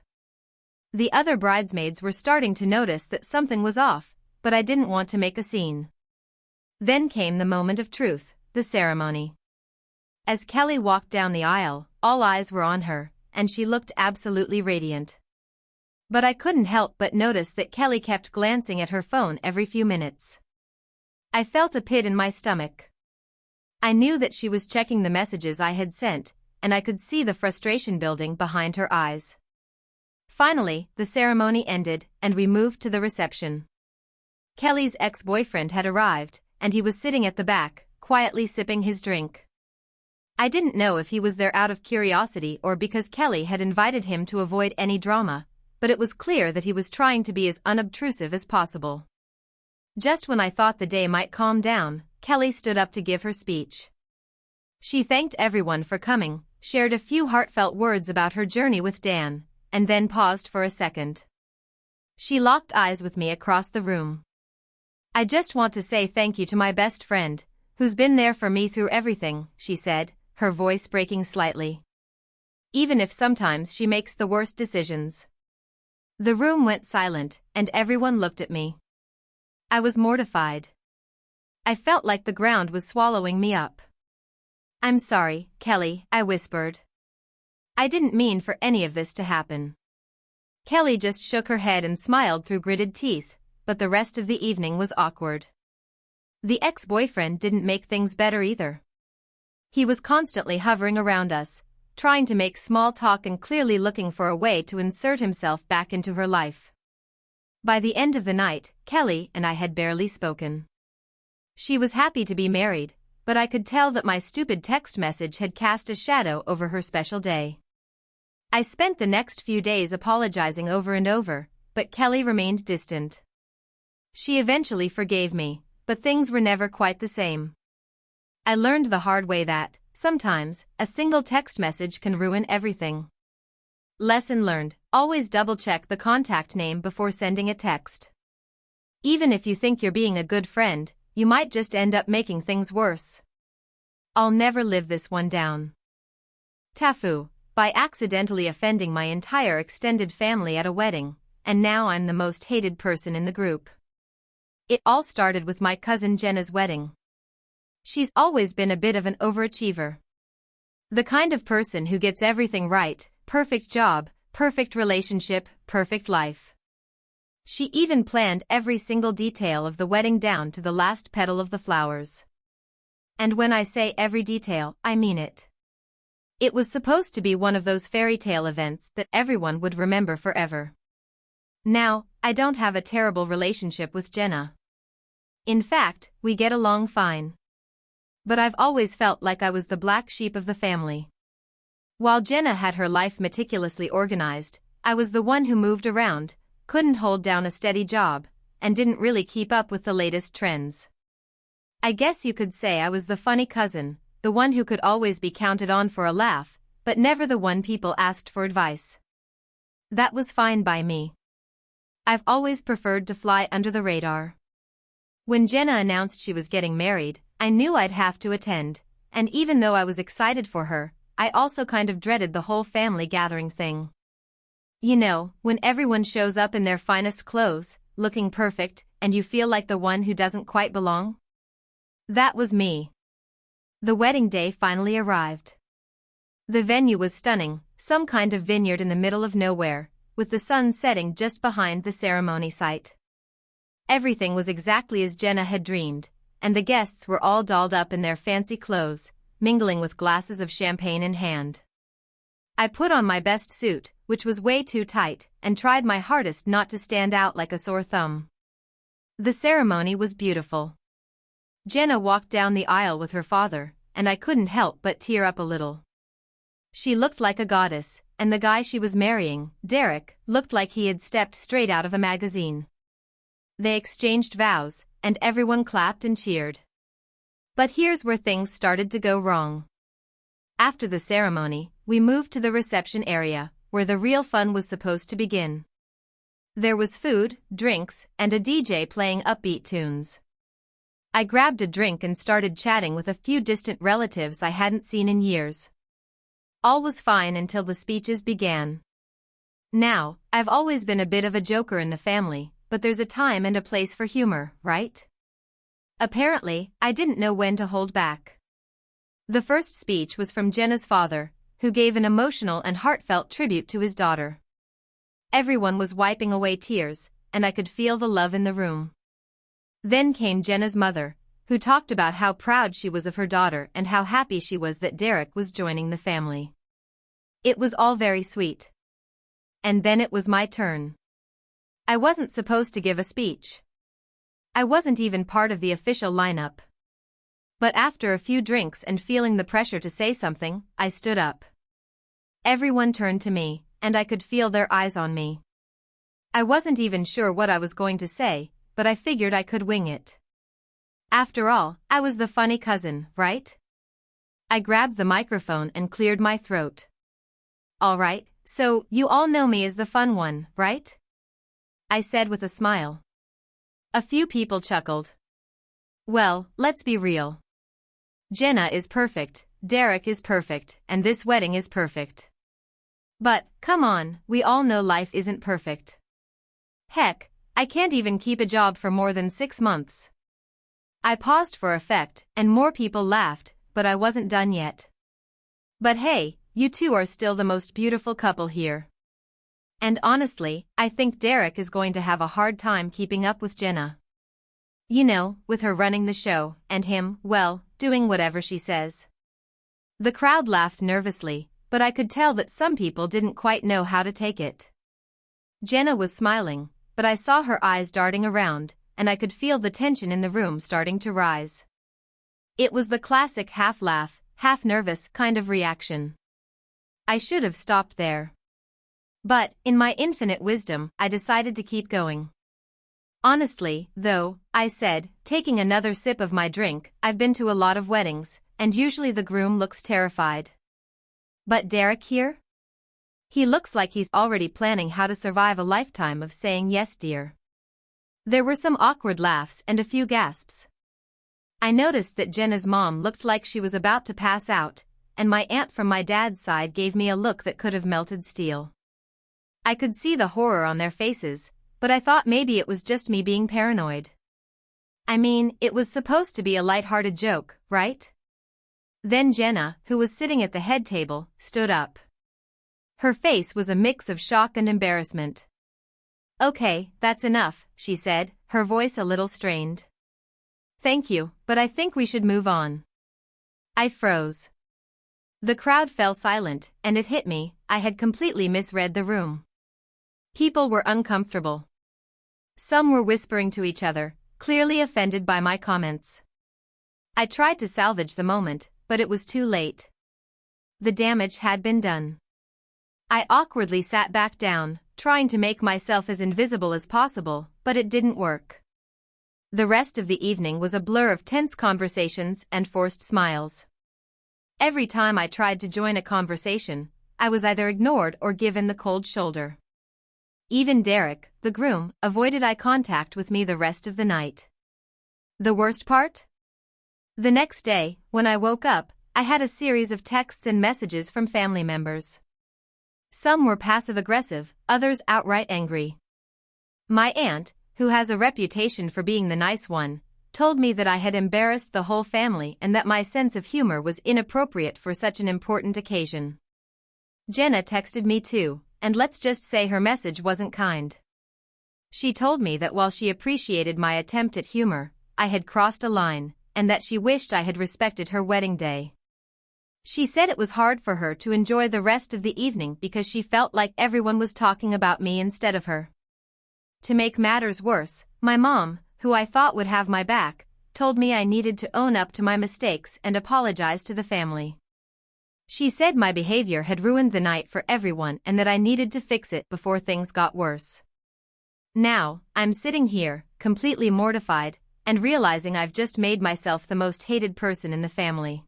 The other bridesmaids were starting to notice that something was off, but I didn't want to make a scene. Then came the moment of truth, the ceremony. As Kelly walked down the aisle, all eyes were on her, and she looked absolutely radiant. But I couldn't help but notice that Kelly kept glancing at her phone every few minutes. I felt a pit in my stomach. I knew that she was checking the messages I had sent, and I could see the frustration building behind her eyes. Finally, the ceremony ended, and we moved to the reception. Kelly's ex-boyfriend had arrived, and he was sitting at the back, quietly sipping his drink. I didn't know if he was there out of curiosity or because Kelly had invited him to avoid any drama, but it was clear that he was trying to be as unobtrusive as possible. Just when I thought the day might calm down, Kelly stood up to give her speech. She thanked everyone for coming, shared a few heartfelt words about her journey with Dan, and then paused for a second. She locked eyes with me across the room. "I just want to say thank you to my best friend, who's been there for me through everything," she said, her voice breaking slightly. "Even if sometimes she makes the worst decisions." The room went silent, and everyone looked at me. I was mortified. I felt like the ground was swallowing me up. "I'm sorry, Kelly," I whispered. "I didn't mean for any of this to happen." Kelly just shook her head and smiled through gritted teeth, but the rest of the evening was awkward. The ex-boyfriend didn't make things better either. He was constantly hovering around us, trying to make small talk and clearly looking for a way to insert himself back into her life. By the end of the night, Kelly and I had barely spoken. She was happy to be married, but I could tell that my stupid text message had cast a shadow over her special day. I spent the next few days apologizing over and over, but Kelly remained distant. She eventually forgave me, but things were never quite the same. I learned the hard way that, sometimes, a single text message can ruin everything. Lesson learned: always double-check the contact name before sending a text. Even if you think you're being a good friend, you might just end up making things worse. I'll never live this one down. TIFU, by accidentally offending my entire extended family at a wedding, and now I'm the most hated person in the group. It all started with my cousin Jenna's wedding. She's always been a bit of an overachiever. The kind of person who gets everything right: perfect job, perfect relationship, perfect life. She even planned every single detail of the wedding down to the last petal of the flowers. And when I say every detail, I mean it. It was supposed to be one of those fairy tale events that everyone would remember forever. Now, I don't have a terrible relationship with Jenna. In fact, we get along fine. But I've always felt like I was the black sheep of the family. While Jenna had her life meticulously organized, I was the one who moved around, couldn't hold down a steady job, and didn't really keep up with the latest trends. I guess you could say I was the funny cousin, the one who could always be counted on for a laugh, but never the one people asked for advice. That was fine by me. I've always preferred to fly under the radar. When Jenna announced she was getting married, I knew I'd have to attend, and even though I was excited for her, I also kind of dreaded the whole family gathering thing. You know, when everyone shows up in their finest clothes, looking perfect, and you feel like the one who doesn't quite belong? That was me. The wedding day finally arrived. The venue was stunning, some kind of vineyard in the middle of nowhere, with the sun setting just behind the ceremony site. Everything was exactly as Jenna had dreamed, and the guests were all dolled up in their fancy clothes, mingling with glasses of champagne in hand. I put on my best suit, which was way too tight, and tried my hardest not to stand out like a sore thumb. The ceremony was beautiful. Jenna walked down the aisle with her father, and I couldn't help but tear up a little. She looked like a goddess, and the guy she was marrying, Derek, looked like he had stepped straight out of a magazine. They exchanged vows, and everyone clapped and cheered. But here's where things started to go wrong. After the ceremony, we moved to the reception area, where the real fun was supposed to begin. There was food, drinks, and a DJ playing upbeat tunes. I grabbed a drink and started chatting with a few distant relatives I hadn't seen in years. All was fine until the speeches began. Now, I've always been a bit of a joker in the family, but there's a time and a place for humor, right? Apparently, I didn't know when to hold back. The first speech was from Jenna's father, who gave an emotional and heartfelt tribute to his daughter. Everyone was wiping away tears, and I could feel the love in the room. Then came Jenna's mother, who talked about how proud she was of her daughter and how happy she was that Derek was joining the family. It was all very sweet. And then it was my turn. I wasn't supposed to give a speech. I wasn't even part of the official lineup. But after a few drinks and feeling the pressure to say something, I stood up. Everyone turned to me, and I could feel their eyes on me. I wasn't even sure what I was going to say, but I figured I could wing it. After all, I was the funny cousin, right? I grabbed the microphone and cleared my throat. All right, so you all know me as the fun one, right? I said with a smile. A few people chuckled. Well, let's be real. Jenna is perfect, Derek is perfect, and this wedding is perfect. But, come on, we all know life isn't perfect. Heck, I can't even keep a job for more than 6 months. I paused for effect, and more people laughed, but I wasn't done yet. But hey, you two are still the most beautiful couple here. And honestly, I think Derek is going to have a hard time keeping up with Jenna. You know, with her running the show, and him, well, doing whatever she says. The crowd laughed nervously, but I could tell that some people didn't quite know how to take it. Jenna was smiling, but I saw her eyes darting around, and I could feel the tension in the room starting to rise. It was the classic half-laugh, half-nervous kind of reaction. I should have stopped there. But, in my infinite wisdom, I decided to keep going. Honestly, though, I said, taking another sip of my drink, I've been to a lot of weddings, and usually the groom looks terrified. But Derek here? He looks like he's already planning how to survive a lifetime of saying yes, dear. There were some awkward laughs and a few gasps. I noticed that Jenna's mom looked like she was about to pass out, and my aunt from my dad's side gave me a look that could have melted steel. I could see the horror on their faces, but I thought maybe it was just me being paranoid. I mean, it was supposed to be a light-hearted joke, right? Then Jenna, who was sitting at the head table, stood up. Her face was a mix of shock and embarrassment. Okay, that's enough, she said, her voice a little strained. Thank you, but I think we should move on. I froze. The crowd fell silent, and it hit me, I had completely misread the room. People were uncomfortable. Some were whispering to each other, clearly offended by my comments. I tried to salvage the moment, but it was too late. The damage had been done. I awkwardly sat back down, trying to make myself as invisible as possible, but it didn't work. The rest of the evening was a blur of tense conversations and forced smiles. Every time I tried to join a conversation, I was either ignored or given the cold shoulder. Even Derek, the groom, avoided eye contact with me the rest of the night. The worst part? The next day, when I woke up, I had a series of texts and messages from family members. Some were passive-aggressive, others outright angry. My aunt, who has a reputation for being the nice one, told me that I had embarrassed the whole family and that my sense of humor was inappropriate for such an important occasion. Jenna texted me too, and let's just say her message wasn't kind. She told me that while she appreciated my attempt at humor, I had crossed a line, and that she wished I had respected her wedding day. She said it was hard for her to enjoy the rest of the evening because she felt like everyone was talking about me instead of her. To make matters worse, my mom, who I thought would have my back, told me I needed to own up to my mistakes and apologize to the family. She said my behavior had ruined the night for everyone and that I needed to fix it before things got worse. Now, I'm sitting here, completely mortified, and realizing I've just made myself the most hated person in the family.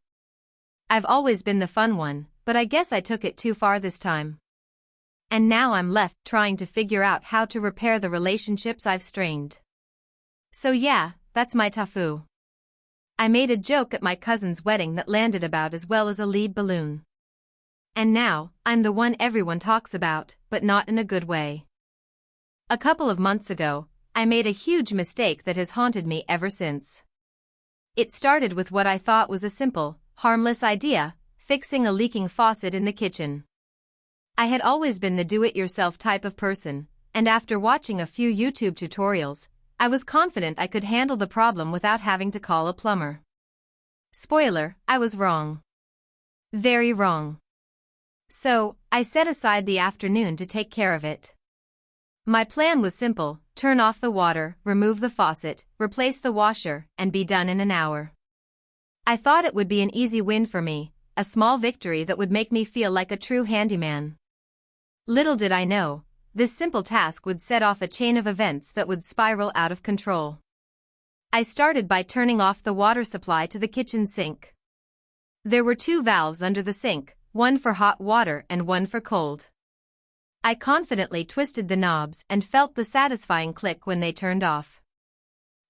I've always been the fun one, but I guess I took it too far this time. And now I'm left trying to figure out how to repair the relationships I've strained. So yeah, that's my TIFU. I made a joke at my cousin's wedding that landed about as well as a lead balloon. And now, I'm the one everyone talks about, but not in a good way. A couple of months ago, I made a huge mistake that has haunted me ever since. It started with what I thought was a simple, harmless idea, fixing a leaking faucet in the kitchen. I had always been the do-it-yourself type of person, and after watching a few YouTube tutorials, I was confident I could handle the problem without having to call a plumber. Spoiler, I was wrong. Very wrong. So, I set aside the afternoon to take care of it. My plan was simple: turn off the water, remove the faucet, replace the washer, and be done in an hour. I thought it would be an easy win for me, a small victory that would make me feel like a true handyman. Little did I know, this simple task would set off a chain of events that would spiral out of control. I started by turning off the water supply to the kitchen sink. There were two valves under the sink, one for hot water and one for cold. I confidently twisted the knobs and felt the satisfying click when they turned off.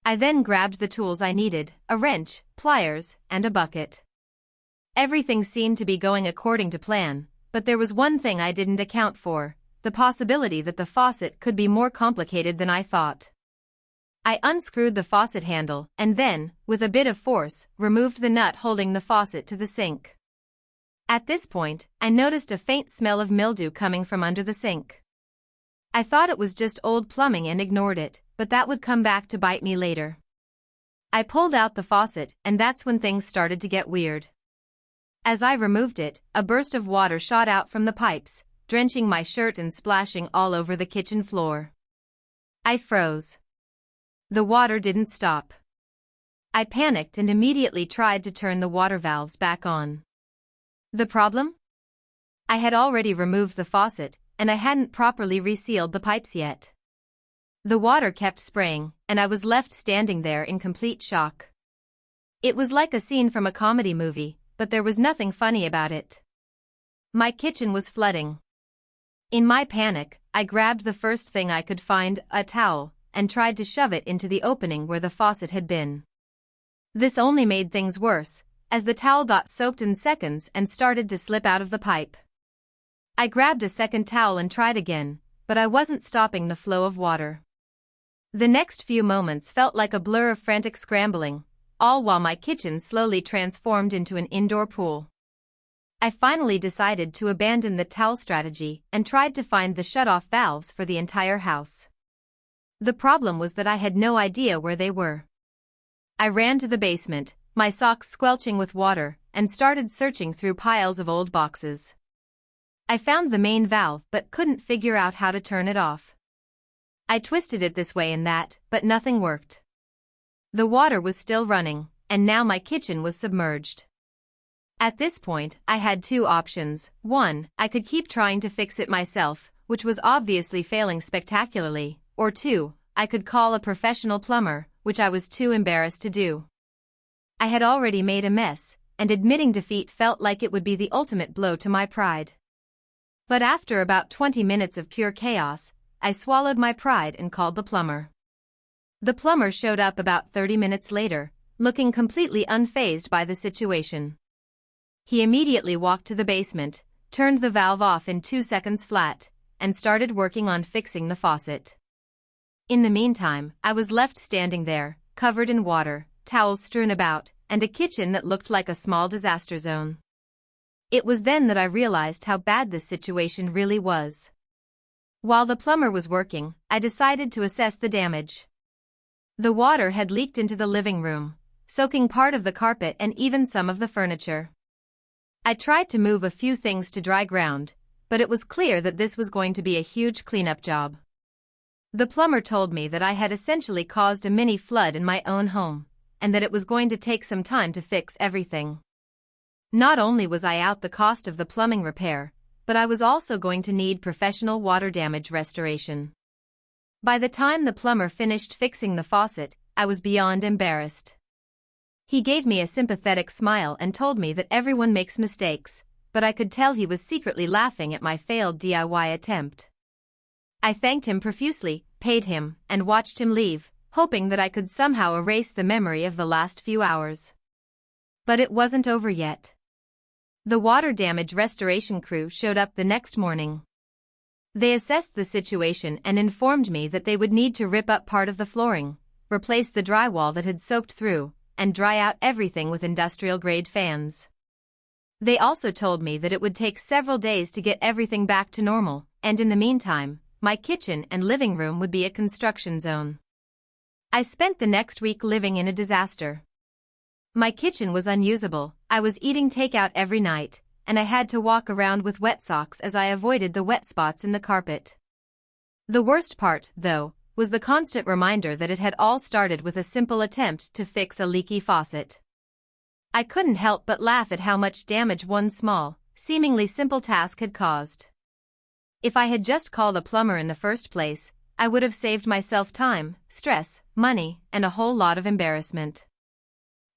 I then grabbed the tools I needed, a wrench, pliers, and a bucket. Everything seemed to be going according to plan, but there was one thing I didn't account for: the possibility that the faucet could be more complicated than I thought. I unscrewed the faucet handle and then, with a bit of force, removed the nut holding the faucet to the sink. At this point, I noticed a faint smell of mildew coming from under the sink. I thought it was just old plumbing and ignored it, but that would come back to bite me later. I pulled out the faucet, and that's when things started to get weird. As I removed it, a burst of water shot out from the pipes, drenching my shirt and splashing all over the kitchen floor. I froze. The water didn't stop. I panicked and immediately tried to turn the water valves back on. The problem? I had already removed the faucet, and I hadn't properly resealed the pipes yet. The water kept spraying, and I was left standing there in complete shock. It was like a scene from a comedy movie, but there was nothing funny about it. My kitchen was flooding. In my panic, I grabbed the first thing I could find, a towel, and tried to shove it into the opening where the faucet had been. This only made things worse, as the towel got soaked in seconds and started to slip out of the pipe. I grabbed a second towel and tried again, but I wasn't stopping the flow of water. The next few moments felt like a blur of frantic scrambling, all while my kitchen slowly transformed into an indoor pool. I finally decided to abandon the towel strategy and tried to find the shut-off valves for the entire house. The problem was that I had no idea where they were. I ran to the basement, my socks squelching with water, and started searching through piles of old boxes. I found the main valve but couldn't figure out how to turn it off. I twisted it this way and that, but nothing worked. The water was still running, and now my kitchen was submerged. At this point, I had two options. One, I could keep trying to fix it myself, which was obviously failing spectacularly, or two, I could call a professional plumber, which I was too embarrassed to do. I had already made a mess, and admitting defeat felt like it would be the ultimate blow to my pride. But after about 20 minutes of pure chaos, I swallowed my pride and called the plumber. The plumber showed up about 30 minutes later, looking completely unfazed by the situation. He immediately walked to the basement, turned the valve off in 2 seconds flat, and started working on fixing the faucet. In the meantime, I was left standing there, covered in water, towels strewn about, and a kitchen that looked like a small disaster zone. It was then that I realized how bad this situation really was. While the plumber was working, I decided to assess the damage. The water had leaked into the living room, soaking part of the carpet and even some of the furniture. I tried to move a few things to dry ground, but it was clear that this was going to be a huge cleanup job. The plumber told me that I had essentially caused a mini flood in my own home, and that it was going to take some time to fix everything. Not only was I out the cost of the plumbing repair, but I was also going to need professional water damage restoration. By the time the plumber finished fixing the faucet, I was beyond embarrassed. He gave me a sympathetic smile and told me that everyone makes mistakes, but I could tell he was secretly laughing at my failed DIY attempt. I thanked him profusely, paid him, and watched him leave, hoping that I could somehow erase the memory of the last few hours. But it wasn't over yet. The water damage restoration crew showed up the next morning. They assessed the situation and informed me that they would need to rip up part of the flooring, replace the drywall that had soaked through, and dry out everything with industrial-grade fans. They also told me that it would take several days to get everything back to normal, and in the meantime, my kitchen and living room would be a construction zone. I spent the next week living in a disaster. My kitchen was unusable, I was eating takeout every night, and I had to walk around with wet socks as I avoided the wet spots in the carpet. The worst part, though, was the constant reminder that it had all started with a simple attempt to fix a leaky faucet. I couldn't help but laugh at how much damage one small, seemingly simple task had caused. If I had just called a plumber in the first place, I would have saved myself time, stress, money, and a whole lot of embarrassment.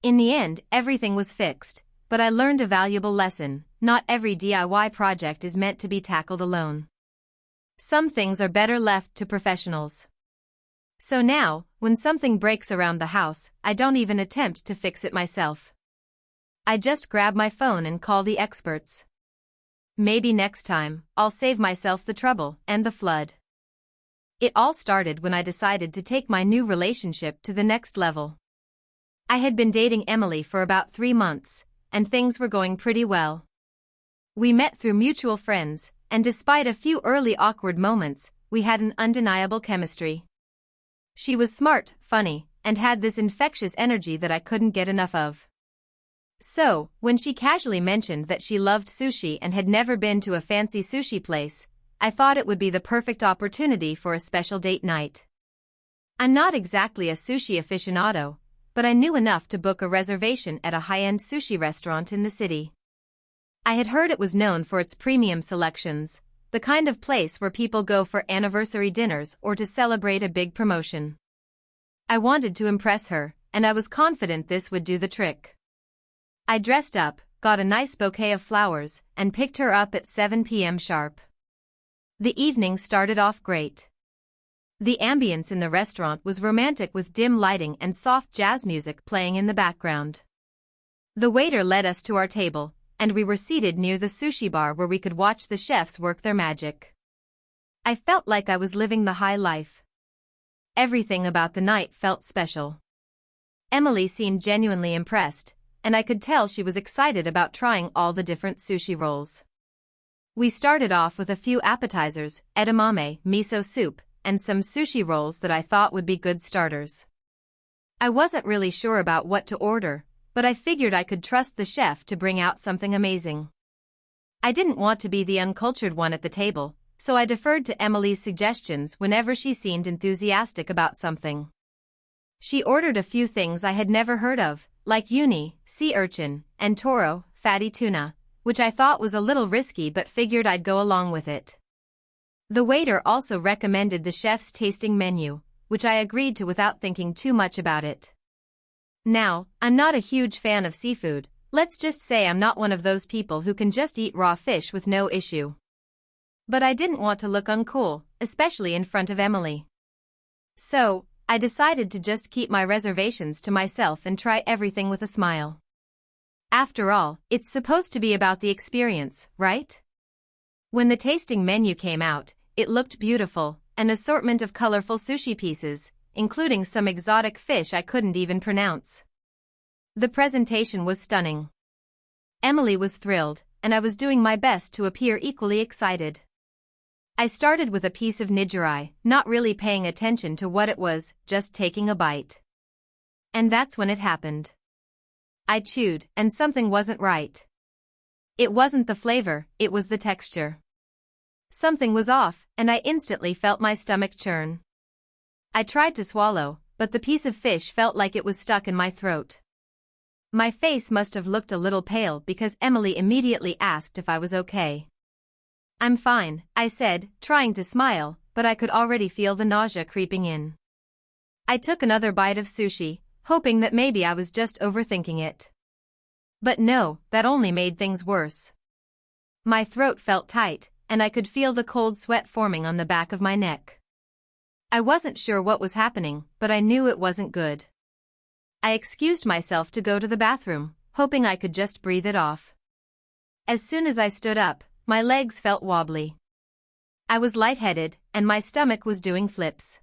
In the end, everything was fixed, but I learned a valuable lesson: not every DIY project is meant to be tackled alone. Some things are better left to professionals. So now, when something breaks around the house, I don't even attempt to fix it myself. I just grab my phone and call the experts. Maybe next time, I'll save myself the trouble and the flood. It all started when I decided to take my new relationship to the next level. I had been dating Emily for about 3 months, and things were going pretty well. We met through mutual friends, and despite a few early awkward moments, we had an undeniable chemistry. She was smart, funny, and had this infectious energy that I couldn't get enough of. So, when she casually mentioned that she loved sushi and had never been to a fancy sushi place, I thought it would be the perfect opportunity for a special date night. I'm not exactly a sushi aficionado, but I knew enough to book a reservation at a high-end sushi restaurant in the city. I had heard it was known for its premium selections, the kind of place where people go for anniversary dinners or to celebrate a big promotion. I wanted to impress her, and I was confident this would do the trick. I dressed up, got a nice bouquet of flowers, and picked her up at 7 p.m. sharp. The evening started off great. The ambience in the restaurant was romantic with dim lighting and soft jazz music playing in the background. The waiter led us to our table, and we were seated near the sushi bar where we could watch the chefs work their magic. I felt like I was living the high life. Everything about the night felt special. Emily seemed genuinely impressed, and I could tell she was excited about trying all the different sushi rolls. We started off with a few appetizers, edamame, miso soup, and some sushi rolls that I thought would be good starters. I wasn't really sure about what to order, but I figured I could trust the chef to bring out something amazing. I didn't want to be the uncultured one at the table, so I deferred to Emily's suggestions whenever she seemed enthusiastic about something. She ordered a few things I had never heard of, like uni, sea urchin, and toro, fatty tuna, which I thought was a little risky but figured I'd go along with it. The waiter also recommended the chef's tasting menu, which I agreed to without thinking too much about it. Now, I'm not a huge fan of seafood. Let's just say I'm not one of those people who can just eat raw fish with no issue. But I didn't want to look uncool, especially in front of Emily. So, I decided to just keep my reservations to myself and try everything with a smile. After all, it's supposed to be about the experience, right? When the tasting menu came out, it looked beautiful, an assortment of colorful sushi pieces, including some exotic fish I couldn't even pronounce. The presentation was stunning. Emily was thrilled, and I was doing my best to appear equally excited. I started with a piece of nigiri, not really paying attention to what it was, just taking a bite. And that's when it happened. I chewed, and something wasn't right. It wasn't the flavor, it was the texture. Something was off, and I instantly felt my stomach churn. I tried to swallow, but the piece of fish felt like it was stuck in my throat. My face must have looked a little pale because Emily immediately asked if I was okay. I'm fine, I said, trying to smile, but I could already feel the nausea creeping in. I took another bite of sushi, hoping that maybe I was just overthinking it. But no, that only made things worse. My throat felt tight, and I could feel the cold sweat forming on the back of my neck. I wasn't sure what was happening, but I knew it wasn't good. I excused myself to go to the bathroom, hoping I could just breathe it off. As soon as I stood up, my legs felt wobbly. I was lightheaded, and my stomach was doing flips.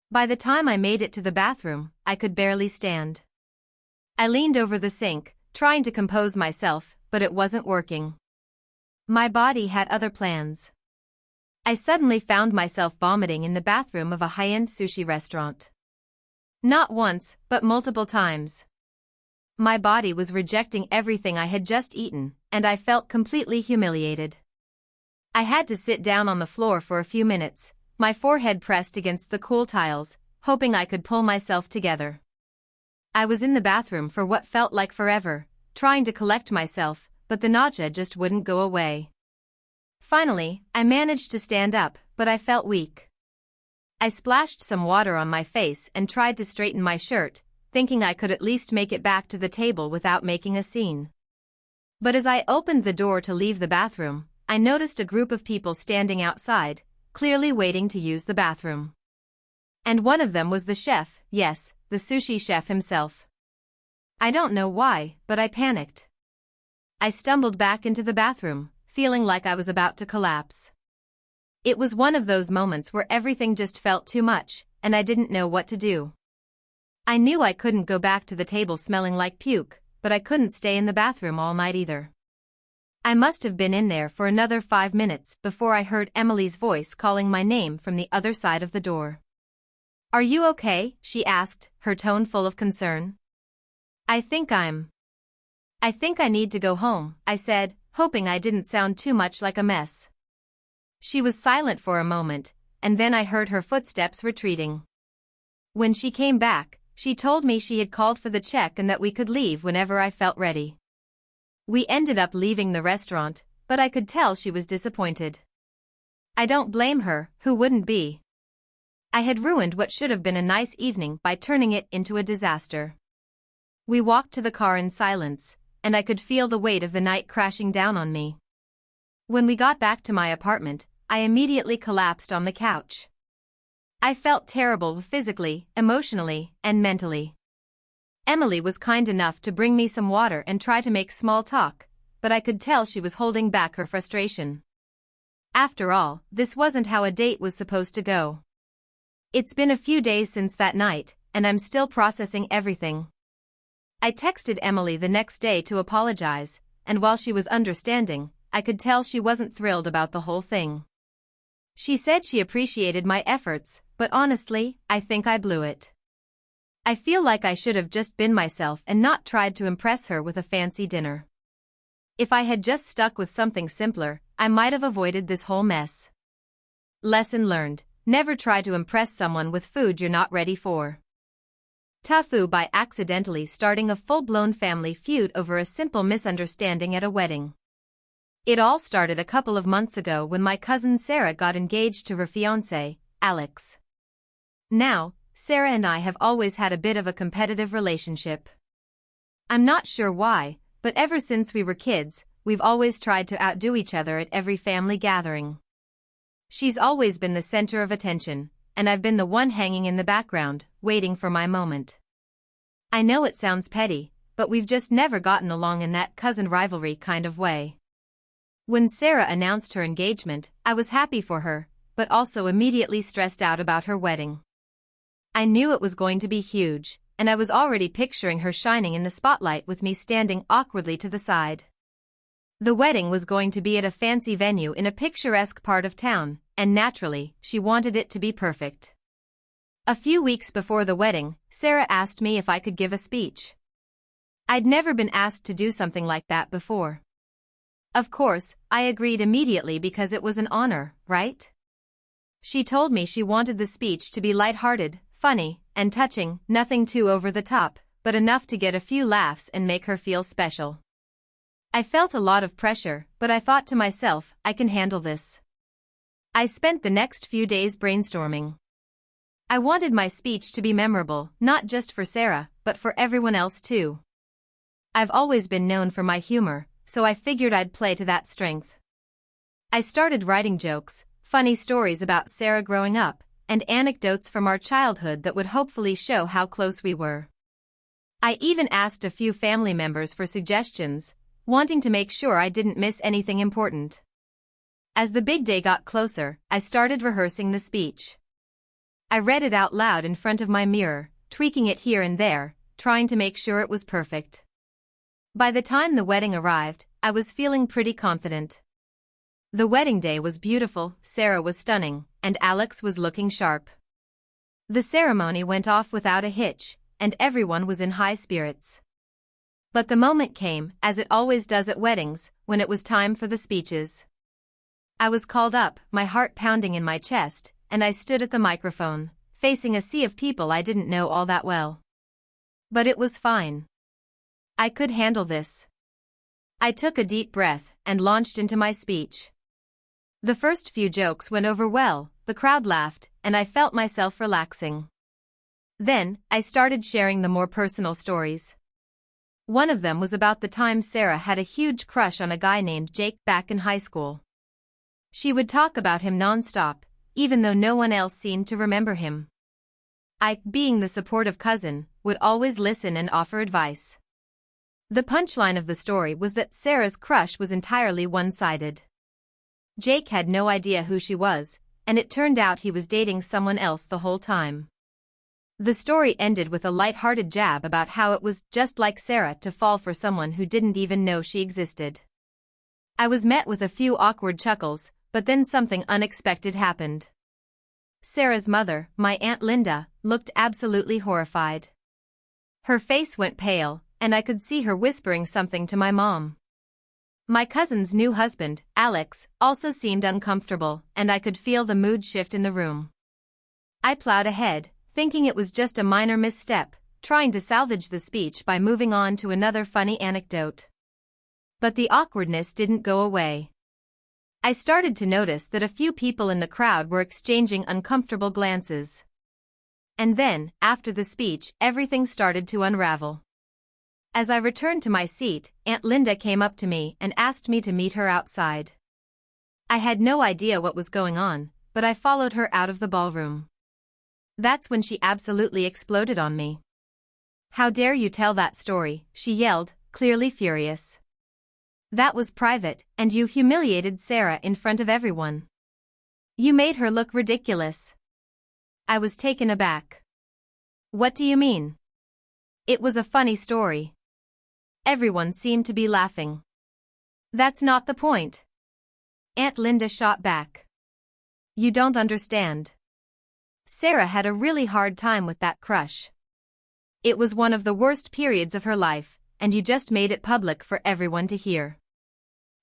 By the time I made it to the bathroom, I could barely stand. I leaned over the sink, trying to compose myself, but it wasn't working. My body had other plans. I suddenly found myself vomiting in the bathroom of a high-end sushi restaurant. Not once, but multiple times. My body was rejecting everything I had just eaten, and I felt completely humiliated. I had to sit down on the floor for a few minutes, my forehead pressed against the cool tiles, hoping I could pull myself together. I was in the bathroom for what felt like forever, trying to collect myself, but the nausea just wouldn't go away. Finally, I managed to stand up, but I felt weak. I splashed some water on my face and tried to straighten my shirt, thinking I could at least make it back to the table without making a scene. But as I opened the door to leave the bathroom, I noticed a group of people standing outside, clearly waiting to use the bathroom. And one of them was the chef, yes, the sushi chef himself. I don't know why, but I panicked. I stumbled back into the bathroom, feeling like I was about to collapse. It was one of those moments where everything just felt too much, and I didn't know what to do. I knew I couldn't go back to the table smelling like puke, but I couldn't stay in the bathroom all night either. I must have been in there for another 5 minutes before I heard Emily's voice calling my name from the other side of the door. "Are you okay?" she asked, her tone full of concern. I think I need to go home," I said, hoping I didn't sound too much like a mess. She was silent for a moment, and then I heard her footsteps retreating. When she came back, she told me she had called for the check and that we could leave whenever I felt ready. We ended up leaving the restaurant, but I could tell she was disappointed. I don't blame her, who wouldn't be? I had ruined what should have been a nice evening by turning it into a disaster. We walked to the car in silence, and I could feel the weight of the night crashing down on me. When we got back to my apartment, I immediately collapsed on the couch. I felt terrible physically, emotionally, and mentally. Emily was kind enough to bring me some water and try to make small talk, but I could tell she was holding back her frustration. After all, this wasn't how a date was supposed to go. It's been a few days since that night, and I'm still processing everything. I texted Emily the next day to apologize, and while she was understanding, I could tell she wasn't thrilled about the whole thing. She said she appreciated my efforts, but honestly, I think I blew it. I feel like I should have just been myself and not tried to impress her with a fancy dinner. If I had just stuck with something simpler, I might have avoided this whole mess. Lesson learned: never try to impress someone with food you're not ready for. TIFU by accidentally starting a full-blown family feud over a simple misunderstanding at a wedding. It all started a couple of months ago when my cousin Sarah got engaged to her fiancé, Alex. Now, Sarah and I have always had a bit of a competitive relationship. I'm not sure why, but ever since we were kids, we've always tried to outdo each other at every family gathering. She's always been the center of attention, and I've been the one hanging in the background, waiting for my moment. I know it sounds petty, but we've just never gotten along in that cousin rivalry kind of way. When Sarah announced her engagement, I was happy for her, but also immediately stressed out about her wedding. I knew it was going to be huge, and I was already picturing her shining in the spotlight with me standing awkwardly to the side. The wedding was going to be at a fancy venue in a picturesque part of town, and naturally, she wanted it to be perfect. A few weeks before the wedding, Sarah asked me if I could give a speech. I'd never been asked to do something like that before. Of course, I agreed immediately because it was an honor, right? She told me she wanted the speech to be lighthearted, funny, and touching, nothing too over the top, but enough to get a few laughs and make her feel special. I felt a lot of pressure, but I thought to myself, I can handle this. I spent the next few days brainstorming. I wanted my speech to be memorable, not just for Sarah, but for everyone else too. I've always been known for my humor, so I figured I'd play to that strength. I started writing jokes, funny stories about Sarah growing up, and anecdotes from our childhood that would hopefully show how close we were. I even asked a few family members for suggestions, wanting to make sure I didn't miss anything important. As the big day got closer, I started rehearsing the speech. I read it out loud in front of my mirror, tweaking it here and there, trying to make sure it was perfect. By the time the wedding arrived, I was feeling pretty confident. The wedding day was beautiful, Sarah was stunning, and Alex was looking sharp. The ceremony went off without a hitch, and everyone was in high spirits. But the moment came, as it always does at weddings, when it was time for the speeches. I was called up, my heart pounding in my chest, and I stood at the microphone, facing a sea of people I didn't know all that well. But it was fine. I could handle this. I took a deep breath and launched into my speech. The first few jokes went over well, the crowd laughed, and I felt myself relaxing. Then, I started sharing the more personal stories. One of them was about the time Sarah had a huge crush on a guy named Jake back in high school. She would talk about him non-stop, even though no one else seemed to remember him. I, being the supportive cousin, would always listen and offer advice. The punchline of the story was that Sarah's crush was entirely one-sided. Jake had no idea who she was, and it turned out he was dating someone else the whole time. The story ended with a light-hearted jab about how it was just like Sarah to fall for someone who didn't even know she existed. I was met with a few awkward chuckles, but then something unexpected happened. Sarah's mother, my Aunt Linda, looked absolutely horrified. Her face went pale, and I could see her whispering something to my mom. My cousin's new husband, Alex, also seemed uncomfortable, and I could feel the mood shift in the room. I plowed ahead, thinking it was just a minor misstep, trying to salvage the speech by moving on to another funny anecdote. But the awkwardness didn't go away. I started to notice that a few people in the crowd were exchanging uncomfortable glances. And then, after the speech, everything started to unravel. As I returned to my seat, Aunt Linda came up to me and asked me to meet her outside. I had no idea what was going on, but I followed her out of the ballroom. That's when she absolutely exploded on me. "How dare you tell that story?" she yelled, clearly furious. "That was private, and you humiliated Sarah in front of everyone. You made her look ridiculous." I was taken aback. "What do you mean?" "It was a funny story." Everyone seemed to be laughing. "That's not the point." Aunt Linda shot back. "You don't understand. Sarah had a really hard time with that crush. It was one of the worst periods of her life, and you just made it public for everyone to hear.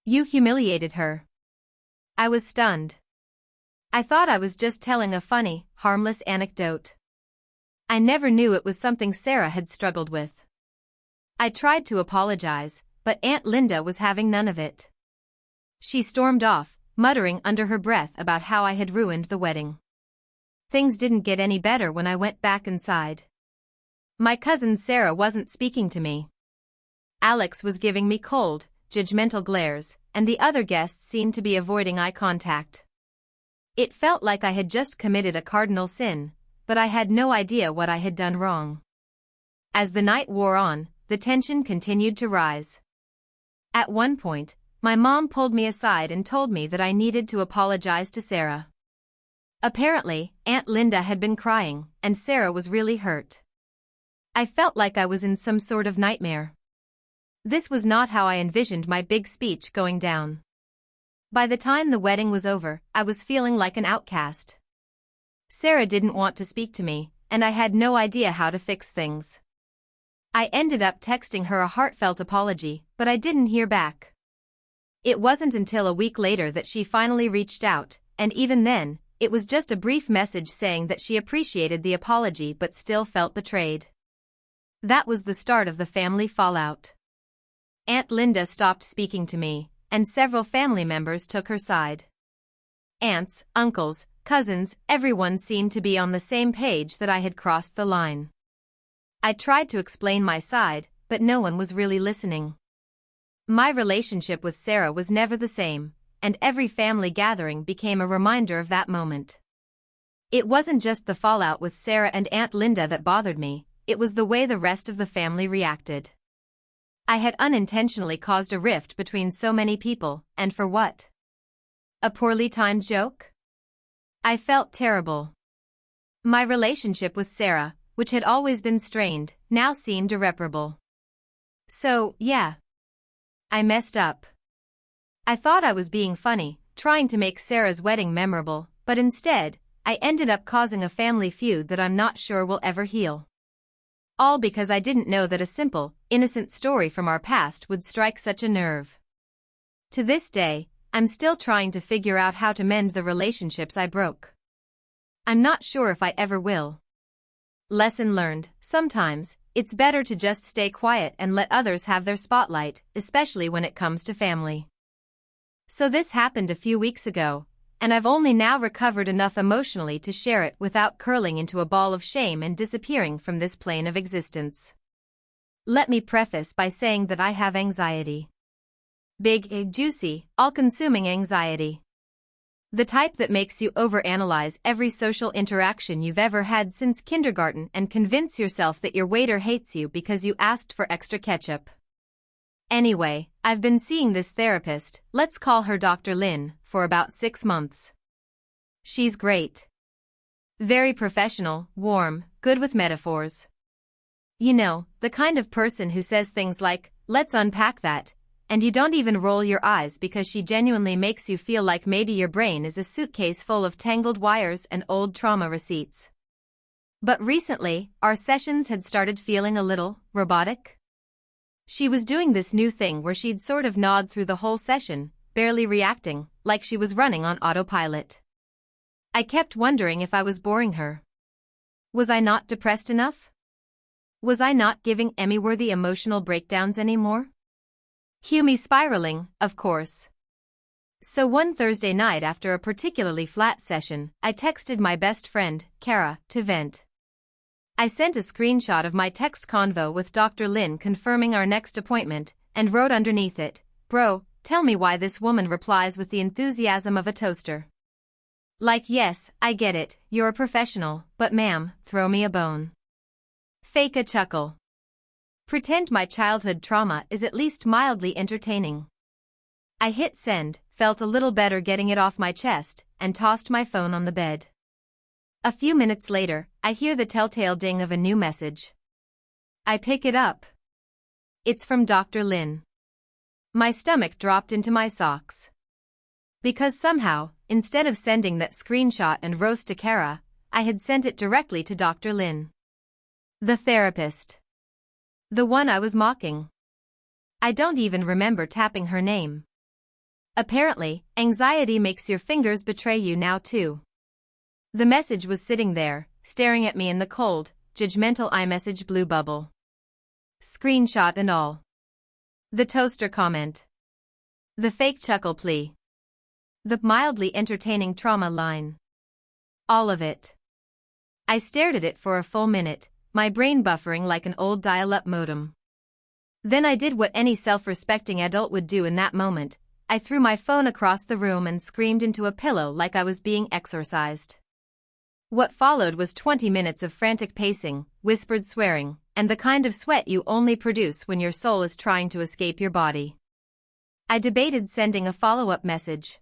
You humiliated her. I was stunned. I thought I was just telling a funny, harmless anecdote. I never knew it was something Sarah had struggled with. I tried to apologize, but Aunt Linda was having none of it. She stormed off, muttering under her breath about how I had ruined the wedding. Things didn't get any better when I went back inside. My cousin Sarah wasn't speaking to me. Alex was giving me cold, judgmental glares, and the other guests seemed to be avoiding eye contact. It felt like I had just committed a cardinal sin, but I had no idea what I had done wrong. As the night wore on, the tension continued to rise. At one point, my mom pulled me aside and told me that I needed to apologize to Sarah. Apparently, Aunt Linda had been crying, and Sarah was really hurt. I felt like I was in some sort of nightmare. This was not how I envisioned my big speech going down. By the time the wedding was over, I was feeling like an outcast. Sarah didn't want to speak to me, and I had no idea how to fix things. I ended up texting her a heartfelt apology, but I didn't hear back. It wasn't until a week later that she finally reached out, and even then, it was just a brief message saying that she appreciated the apology but still felt betrayed. That was the start of the family fallout. Aunt Linda stopped speaking to me, and several family members took her side. Aunts, uncles, cousins, everyone seemed to be on the same page that I had crossed the line. I tried to explain my side, but no one was really listening. My relationship with Sarah was never the same, and every family gathering became a reminder of that moment. It wasn't just the fallout with Sarah and Aunt Linda that bothered me, it was the way the rest of the family reacted. I had unintentionally caused a rift between so many people, and for what? A poorly timed joke? I felt terrible. My relationship with Sarah, which had always been strained, now seemed irreparable. So, yeah. I messed up. I thought I was being funny, trying to make Sarah's wedding memorable, but instead, I ended up causing a family feud that I'm not sure will ever heal. All because I didn't know that a simple, innocent story from our past would strike such a nerve. To this day, I'm still trying to figure out how to mend the relationships I broke. I'm not sure if I ever will. Lesson learned, sometimes, it's better to just stay quiet and let others have their spotlight, especially when it comes to family. So this happened a few weeks ago, and I've only now recovered enough emotionally to share it without curling into a ball of shame and disappearing from this plane of existence. Let me preface by saying that I have anxiety. Big, juicy, all-consuming anxiety. The type that makes you overanalyze every social interaction you've ever had since kindergarten and convince yourself that your waiter hates you because you asked for extra ketchup. Anyway, I've been seeing this therapist, let's call her Dr. Lynn, for about 6 months. She's great. Very professional, warm, good with metaphors. You know, the kind of person who says things like, let's unpack that, and you don't even roll your eyes because she genuinely makes you feel like maybe your brain is a suitcase full of tangled wires and old trauma receipts. But recently, our sessions had started feeling a little robotic. She was doing this new thing where she'd sort of nod through the whole session, barely reacting, like she was running on autopilot. I kept wondering if I was boring her. Was I not depressed enough? Was I not giving Emmy-worthy emotional breakdowns anymore? Cue me spiraling, of course. So one Thursday night after a particularly flat session, I texted my best friend, Kara, to vent. I sent a screenshot of my text convo with Dr. Lynn confirming our next appointment, and wrote underneath it, "Bro, tell me why this woman replies with the enthusiasm of a toaster. Like yes, I get it, you're a professional, but ma'am, throw me a bone." Fake a chuckle. Pretend my childhood trauma is at least mildly entertaining. I hit send, felt a little better getting it off my chest, and tossed my phone on the bed. A few minutes later, I hear the telltale ding of a new message. I pick it up. It's from Dr. Lynn. My stomach dropped into my socks. Because somehow, instead of sending that screenshot and roast to Kara, I had sent it directly to Dr. Lynn. The therapist. The one I was mocking. I don't even remember tapping her name. Apparently, anxiety makes your fingers betray you now too. The message was sitting there, staring at me in the cold, judgmental iMessage blue bubble. Screenshot and all. The toaster comment. The fake chuckle plea. The mildly entertaining trauma line. All of it. I stared at it for a full minute, my brain buffering like an old dial-up modem. Then I did what any self-respecting adult would do in that moment. I threw my phone across the room and screamed into a pillow like I was being exorcised. What followed was 20 minutes of frantic pacing, whispered swearing, and the kind of sweat you only produce when your soul is trying to escape your body. I debated sending a follow-up message.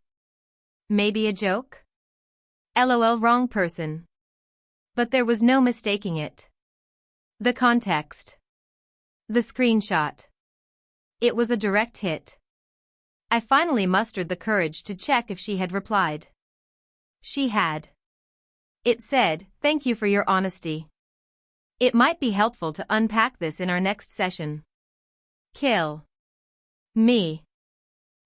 Maybe a joke? LOL, wrong person. But there was no mistaking it. The context. The screenshot. It was a direct hit. I finally mustered the courage to check if she had replied. She had. It said, "Thank you for your honesty. It might be helpful to unpack this in our next session." Kill. Me.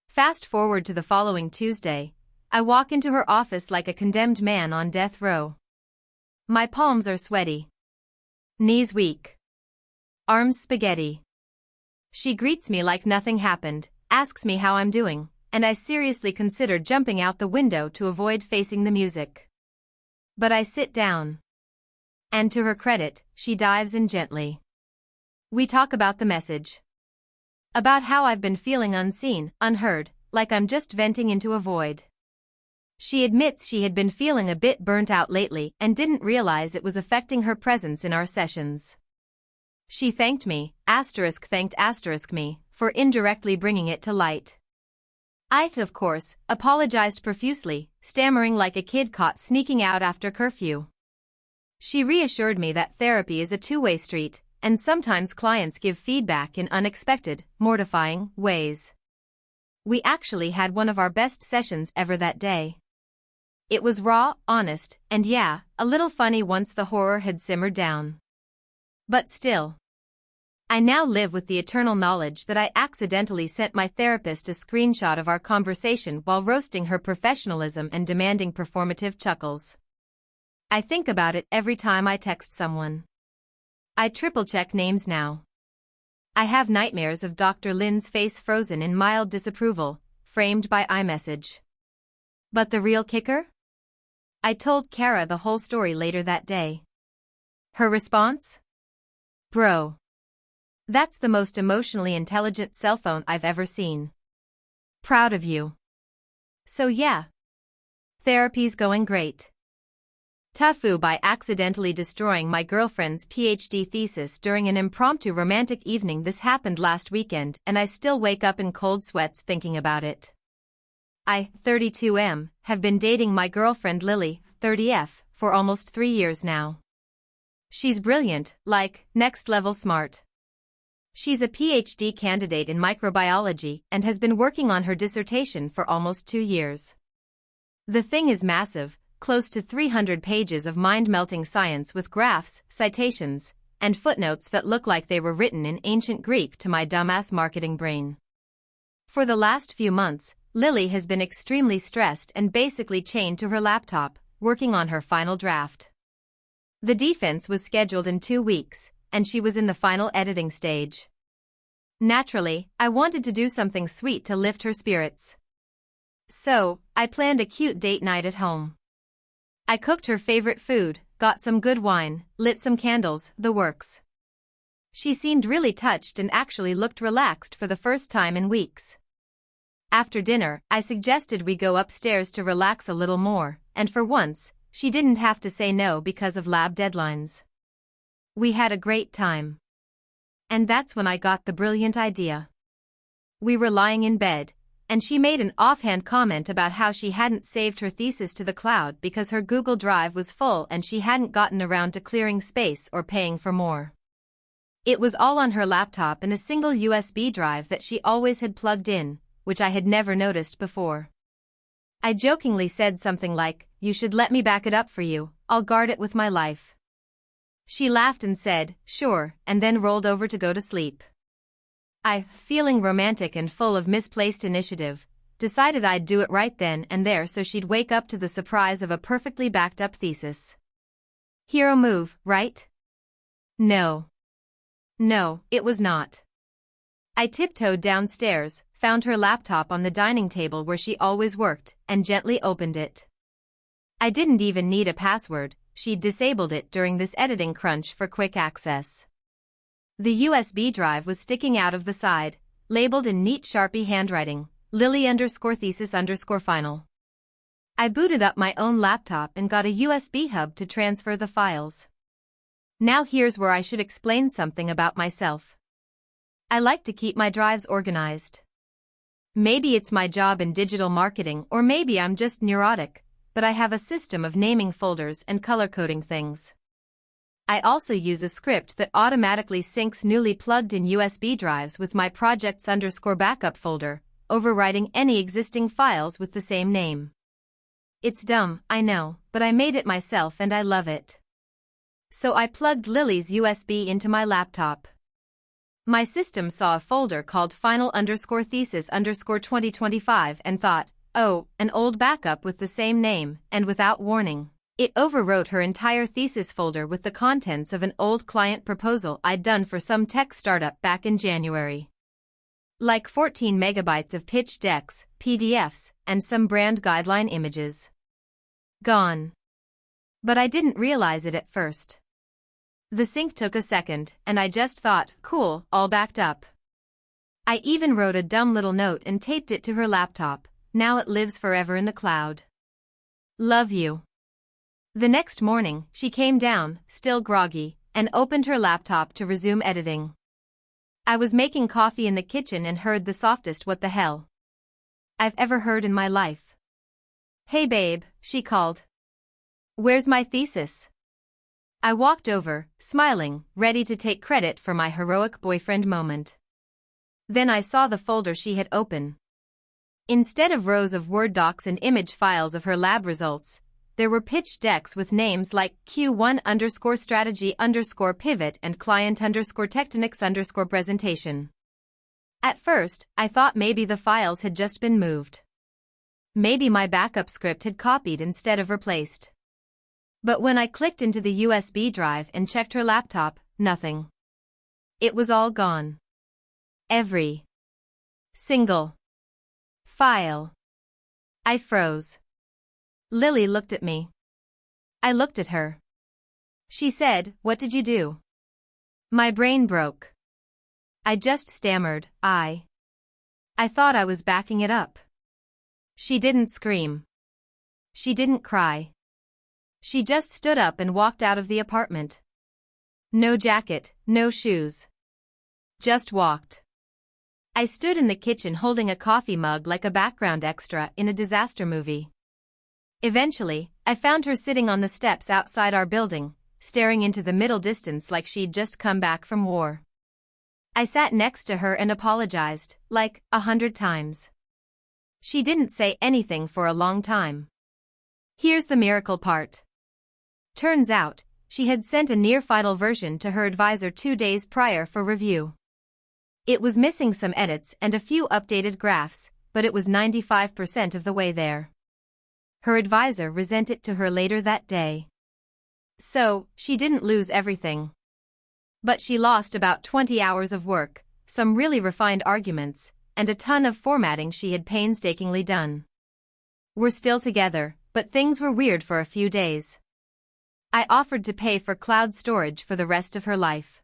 Fast forward to the following Tuesday, I walk into her office like a condemned man on death row. My palms are sweaty. Knees weak. Arms spaghetti. She greets me like nothing happened, asks me how I'm doing, and I seriously consider jumping out the window to avoid facing the music. But I sit down. And to her credit, she dives in gently. We talk about the message. About how I've been feeling unseen, unheard, like I'm just venting into a void. She admits she had been feeling a bit burnt out lately and didn't realize it was affecting her presence in our sessions. She thanked me, thanked me, for indirectly bringing it to light. I, of course, apologized profusely, stammering like a kid caught sneaking out after curfew. She reassured me that therapy is a two-way street, and sometimes clients give feedback in unexpected, mortifying ways. We actually had one of our best sessions ever that day. It was raw, honest, and yeah, a little funny once the horror had simmered down. But still. I now live with the eternal knowledge that I accidentally sent my therapist a screenshot of our conversation while roasting her professionalism and demanding performative chuckles. I think about it every time I text someone. I triple-check names now. I have nightmares of Dr. Lynn's face frozen in mild disapproval, framed by iMessage. But the real kicker? I told Kara the whole story later that day. Her response? Bro. That's the most emotionally intelligent cell phone I've ever seen. Proud of you. So yeah. Therapy's going great. TIFU by accidentally destroying my girlfriend's PhD thesis during an impromptu romantic evening. This happened last weekend and I still wake up in cold sweats thinking about it. I, 32M, have been dating my girlfriend Lily, 30F, for almost 3 years now. She's brilliant, like, next-level smart. She's a PhD candidate in microbiology and has been working on her dissertation for almost 2 years. The thing is massive, close to 300 pages of mind-melting science with graphs, citations, and footnotes that look like they were written in ancient Greek to my dumbass marketing brain. For the last few months, Lily has been extremely stressed and basically chained to her laptop, working on her final draft. The defense was scheduled in 2 weeks, and she was in the final editing stage. Naturally, I wanted to do something sweet to lift her spirits. So, I planned a cute date night at home. I cooked her favorite food, got some good wine, lit some candles, the works. She seemed really touched and actually looked relaxed for the first time in weeks. After dinner, I suggested we go upstairs to relax a little more, and for once, she didn't have to say no because of lab deadlines. We had a great time. And that's when I got the brilliant idea. We were lying in bed, and she made an offhand comment about how she hadn't saved her thesis to the cloud because her Google Drive was full and she hadn't gotten around to clearing space or paying for more. It was all on her laptop and a single USB drive that she always had plugged in, which I had never noticed before. I jokingly said something like, "You should let me back it up for you, I'll guard it with my life." She laughed and said, "Sure," and then rolled over to go to sleep. I, feeling romantic and full of misplaced initiative, decided I'd do it right then and there so she'd wake up to the surprise of a perfectly backed up thesis. Hero move, right? No. No, it was not. I tiptoed downstairs, found her laptop on the dining table where she always worked, and gently opened it. I didn't even need a password, she'd disabled it during this editing crunch for quick access. The USB drive was sticking out of the side, labeled in neat Sharpie handwriting, Lily_thesis_final. I booted up my own laptop and got a USB hub to transfer the files. Now here's where I should explain something about myself. I like to keep my drives organized. Maybe it's my job in digital marketing or maybe I'm just neurotic, but I have a system of naming folders and color-coding things. I also use a script that automatically syncs newly plugged-in USB drives with my projects_backup folder, overwriting any existing files with the same name. It's dumb, I know, but I made it myself and I love it. So I plugged Lily's USB into my laptop. My system saw a folder called final_thesis_2025 and thought, oh, an old backup with the same name, and without warning, it overwrote her entire thesis folder with the contents of an old client proposal I'd done for some tech startup back in January. Like 14 megabytes of pitch decks, PDFs, and some brand guideline images. Gone. But I didn't realize it at first. The sync took a second, and I just thought, cool, all backed up. I even wrote a dumb little note and taped it to her laptop. Now it lives forever in the cloud. Love you. The next morning, she came down, still groggy, and opened her laptop to resume editing. I was making coffee in the kitchen and heard the softest "what the hell" I've ever heard in my life. "Hey babe," she called. "Where's my thesis?" I walked over, smiling, ready to take credit for my heroic boyfriend moment. Then I saw the folder she had opened. Instead of rows of Word docs and image files of her lab results, there were pitch decks with names like Q1_strategy_pivot and client_tectonics_presentation. At first, I thought maybe the files had just been moved. Maybe my backup script had copied instead of replaced. But when I clicked into the USB drive and checked her laptop, nothing. It was all gone. Every single file. I froze. Lily looked at me. I looked at her. She said, "What did you do?" My brain broke. I just stammered, I thought I was backing it up. She didn't scream. She didn't cry. She just stood up and walked out of the apartment. No jacket, no shoes. Just walked. I stood in the kitchen holding a coffee mug like a background extra in a disaster movie. Eventually, I found her sitting on the steps outside our building, staring into the middle distance like she'd just come back from war. I sat next to her and apologized, like 100 times. She didn't say anything for a long time. Here's the miracle part. Turns out, she had sent a near-final version to her advisor 2 days prior for review. It was missing some edits and a few updated graphs, but it was 95% of the way there. Her advisor resent it to her later that day. So, she didn't lose everything. But she lost about 20 hours of work, some really refined arguments, and a ton of formatting she had painstakingly done. We're still together, but things were weird for a few days. I offered to pay for cloud storage for the rest of her life.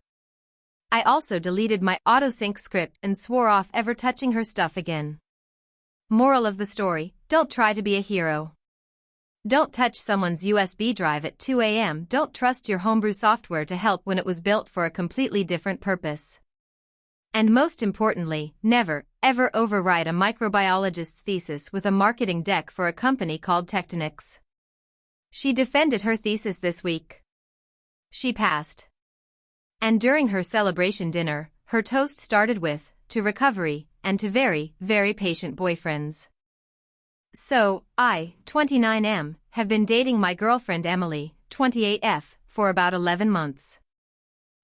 I also deleted my autosync script and swore off ever touching her stuff again. Moral of the story, don't try to be a hero. Don't touch someone's USB drive at 2 a.m. Don't trust your homebrew software to help when it was built for a completely different purpose. And most importantly, never, ever overwrite a microbiologist's thesis with a marketing deck for a company called Tectonics. She defended her thesis this week. She passed. And during her celebration dinner, her toast started with, "To recovery, and to very, very patient boyfriends." So, I, 29M, have been dating my girlfriend Emily, 28F, for about 11 months.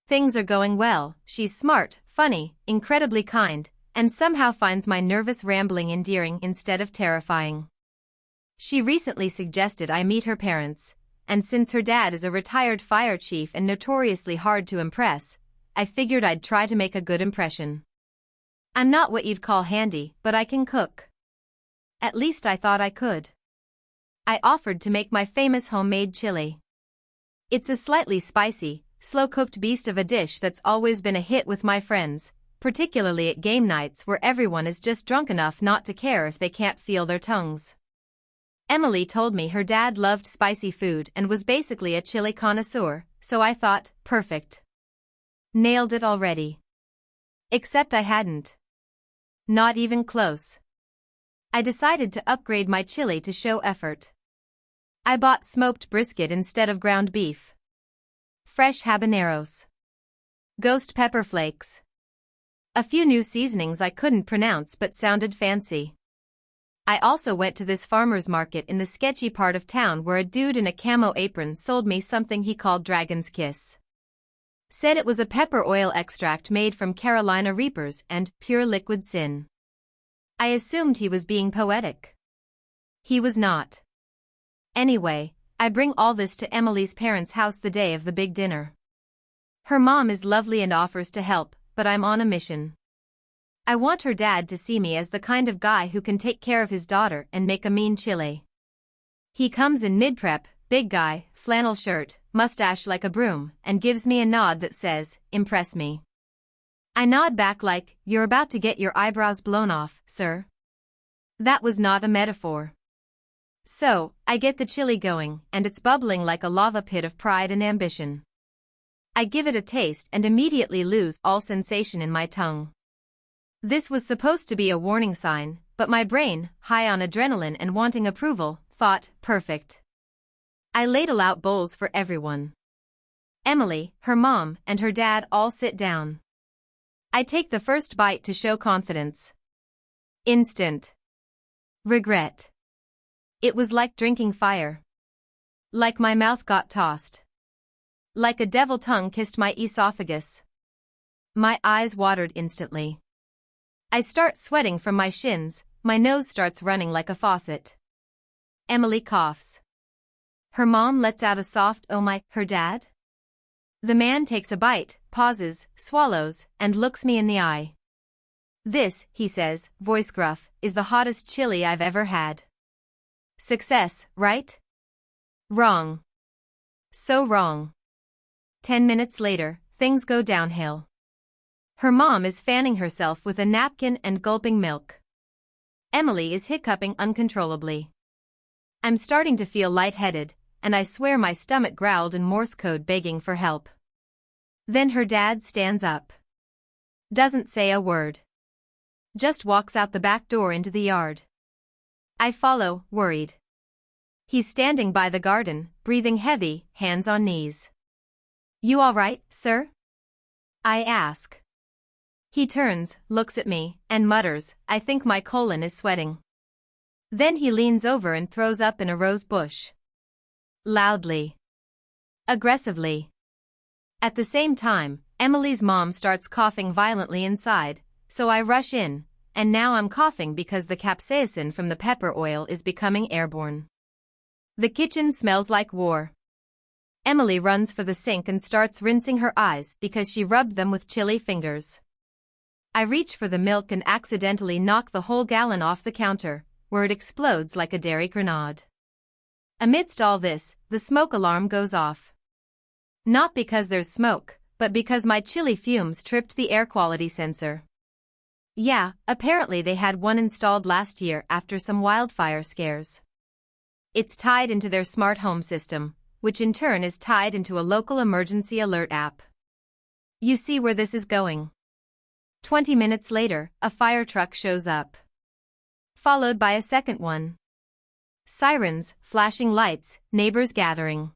Things are going well. She's smart, funny, incredibly kind, and somehow finds my nervous rambling endearing instead of terrifying. She recently suggested I meet her parents, and since her dad is a retired fire chief and notoriously hard to impress, I figured I'd try to make a good impression. I'm not what you'd call handy, but I can cook. At least I thought I could. I offered to make my famous homemade chili. It's a slightly spicy, slow-cooked beast of a dish that's always been a hit with my friends, particularly at game nights where everyone is just drunk enough not to care if they can't feel their tongues. Emily told me her dad loved spicy food and was basically a chili connoisseur, so I thought, perfect. Nailed it already. Except I hadn't. Not even close. I decided to upgrade my chili to show effort. I bought smoked brisket instead of ground beef. Fresh habaneros. Ghost pepper flakes. A few new seasonings I couldn't pronounce but sounded fancy. I also went to this farmer's market in the sketchy part of town where a dude in a camo apron sold me something he called Dragon's Kiss. Said it was a pepper oil extract made from Carolina Reapers and pure liquid sin. I assumed he was being poetic. He was not. Anyway, I bring all this to Emily's parents' house the day of the big dinner. Her mom is lovely and offers to help, but I'm on a mission. I want her dad to see me as the kind of guy who can take care of his daughter and make a mean chili. He comes in mid-prep, big guy, flannel shirt, mustache like a broom, and gives me a nod that says, "Impress me." I nod back like, "You're about to get your eyebrows blown off, sir." That was not a metaphor. So, I get the chili going, and it's bubbling like a lava pit of pride and ambition. I give it a taste and immediately lose all sensation in my tongue. This was supposed to be a warning sign, but my brain, high on adrenaline and wanting approval, thought, perfect. I ladle out bowls for everyone. Emily, her mom, and her dad all sit down. I take the first bite to show confidence. Instant regret. It was like drinking fire. Like my mouth got tossed. Like a devil tongue kissed my esophagus. My eyes watered instantly. I start sweating from my shins, my nose starts running like a faucet. Emily coughs. Her mom lets out a soft "oh my," her dad? The man takes a bite, pauses, swallows, and looks me in the eye. "This," he says, voice gruff, "is the hottest chili I've ever had." Success, right? Wrong. So wrong. 10 minutes later, things go downhill. Her mom is fanning herself with a napkin and gulping milk. Emily is hiccuping uncontrollably. I'm starting to feel lightheaded, and I swear my stomach growled in Morse code begging for help. Then her dad stands up. Doesn't say a word. Just walks out the back door into the yard. I follow, worried. He's standing by the garden, breathing heavy, hands on knees. "You all right, sir?" I ask. He turns, looks at me, and mutters, "I think my colon is sweating." Then he leans over and throws up in a rose bush. Loudly. Aggressively. At the same time, Emily's mom starts coughing violently inside, so I rush in, and now I'm coughing because the capsaicin from the pepper oil is becoming airborne. The kitchen smells like war. Emily runs for the sink and starts rinsing her eyes because she rubbed them with chilly fingers. I reach for the milk and accidentally knock the whole gallon off the counter, where it explodes like a dairy grenade. Amidst all this, the smoke alarm goes off. Not because there's smoke, but because my chili fumes tripped the air quality sensor. Yeah, apparently they had one installed last year after some wildfire scares. It's tied into their smart home system, which in turn is tied into a local emergency alert app. You see where this is going. 20 minutes later, a fire truck shows up. Followed by a second one. Sirens, flashing lights, neighbors gathering.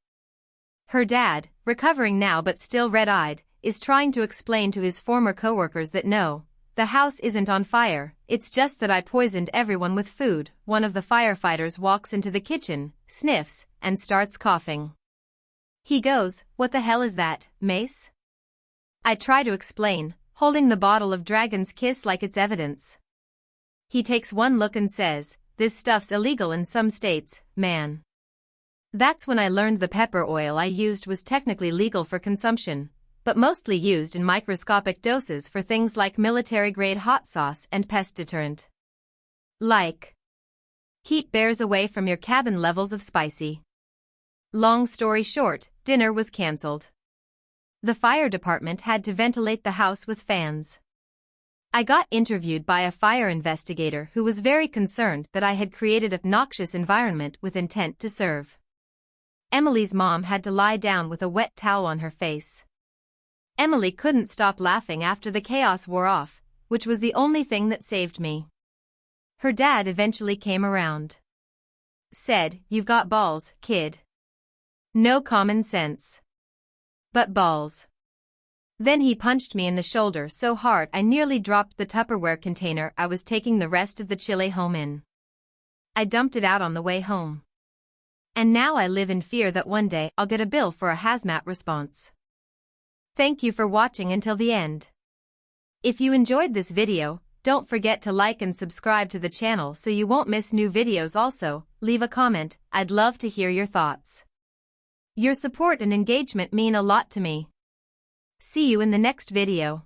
Her dad, recovering now but still red-eyed, is trying to explain to his former coworkers that no, the house isn't on fire, it's just that I poisoned everyone with food. One of the firefighters walks into the kitchen, sniffs, and starts coughing. He goes, "What the hell is that, Mace?" I try to explain, holding the bottle of Dragon's Kiss like it's evidence. He takes one look and says, "This stuff's illegal in some states, man." That's when I learned the pepper oil I used was technically legal for consumption, but mostly used in microscopic doses for things like military-grade hot sauce and pest deterrent. Like, heat bears away from your cabin levels of spicy. Long story short, dinner was cancelled. The fire department had to ventilate the house with fans. I got interviewed by a fire investigator who was very concerned that I had created a noxious environment with intent to serve. Emily's mom had to lie down with a wet towel on her face. Emily couldn't stop laughing after the chaos wore off, which was the only thing that saved me. Her dad eventually came around. Said, "You've got balls, kid. No common sense. But balls." Then he punched me in the shoulder so hard I nearly dropped the Tupperware container I was taking the rest of the chili home in. I dumped it out on the way home. And now I live in fear that one day I'll get a bill for a hazmat response. Thank you for watching until the end. If you enjoyed this video, don't forget to like and subscribe to the channel so you won't miss new videos. Also, leave a comment, I'd love to hear your thoughts. Your support and engagement mean a lot to me. See you in the next video.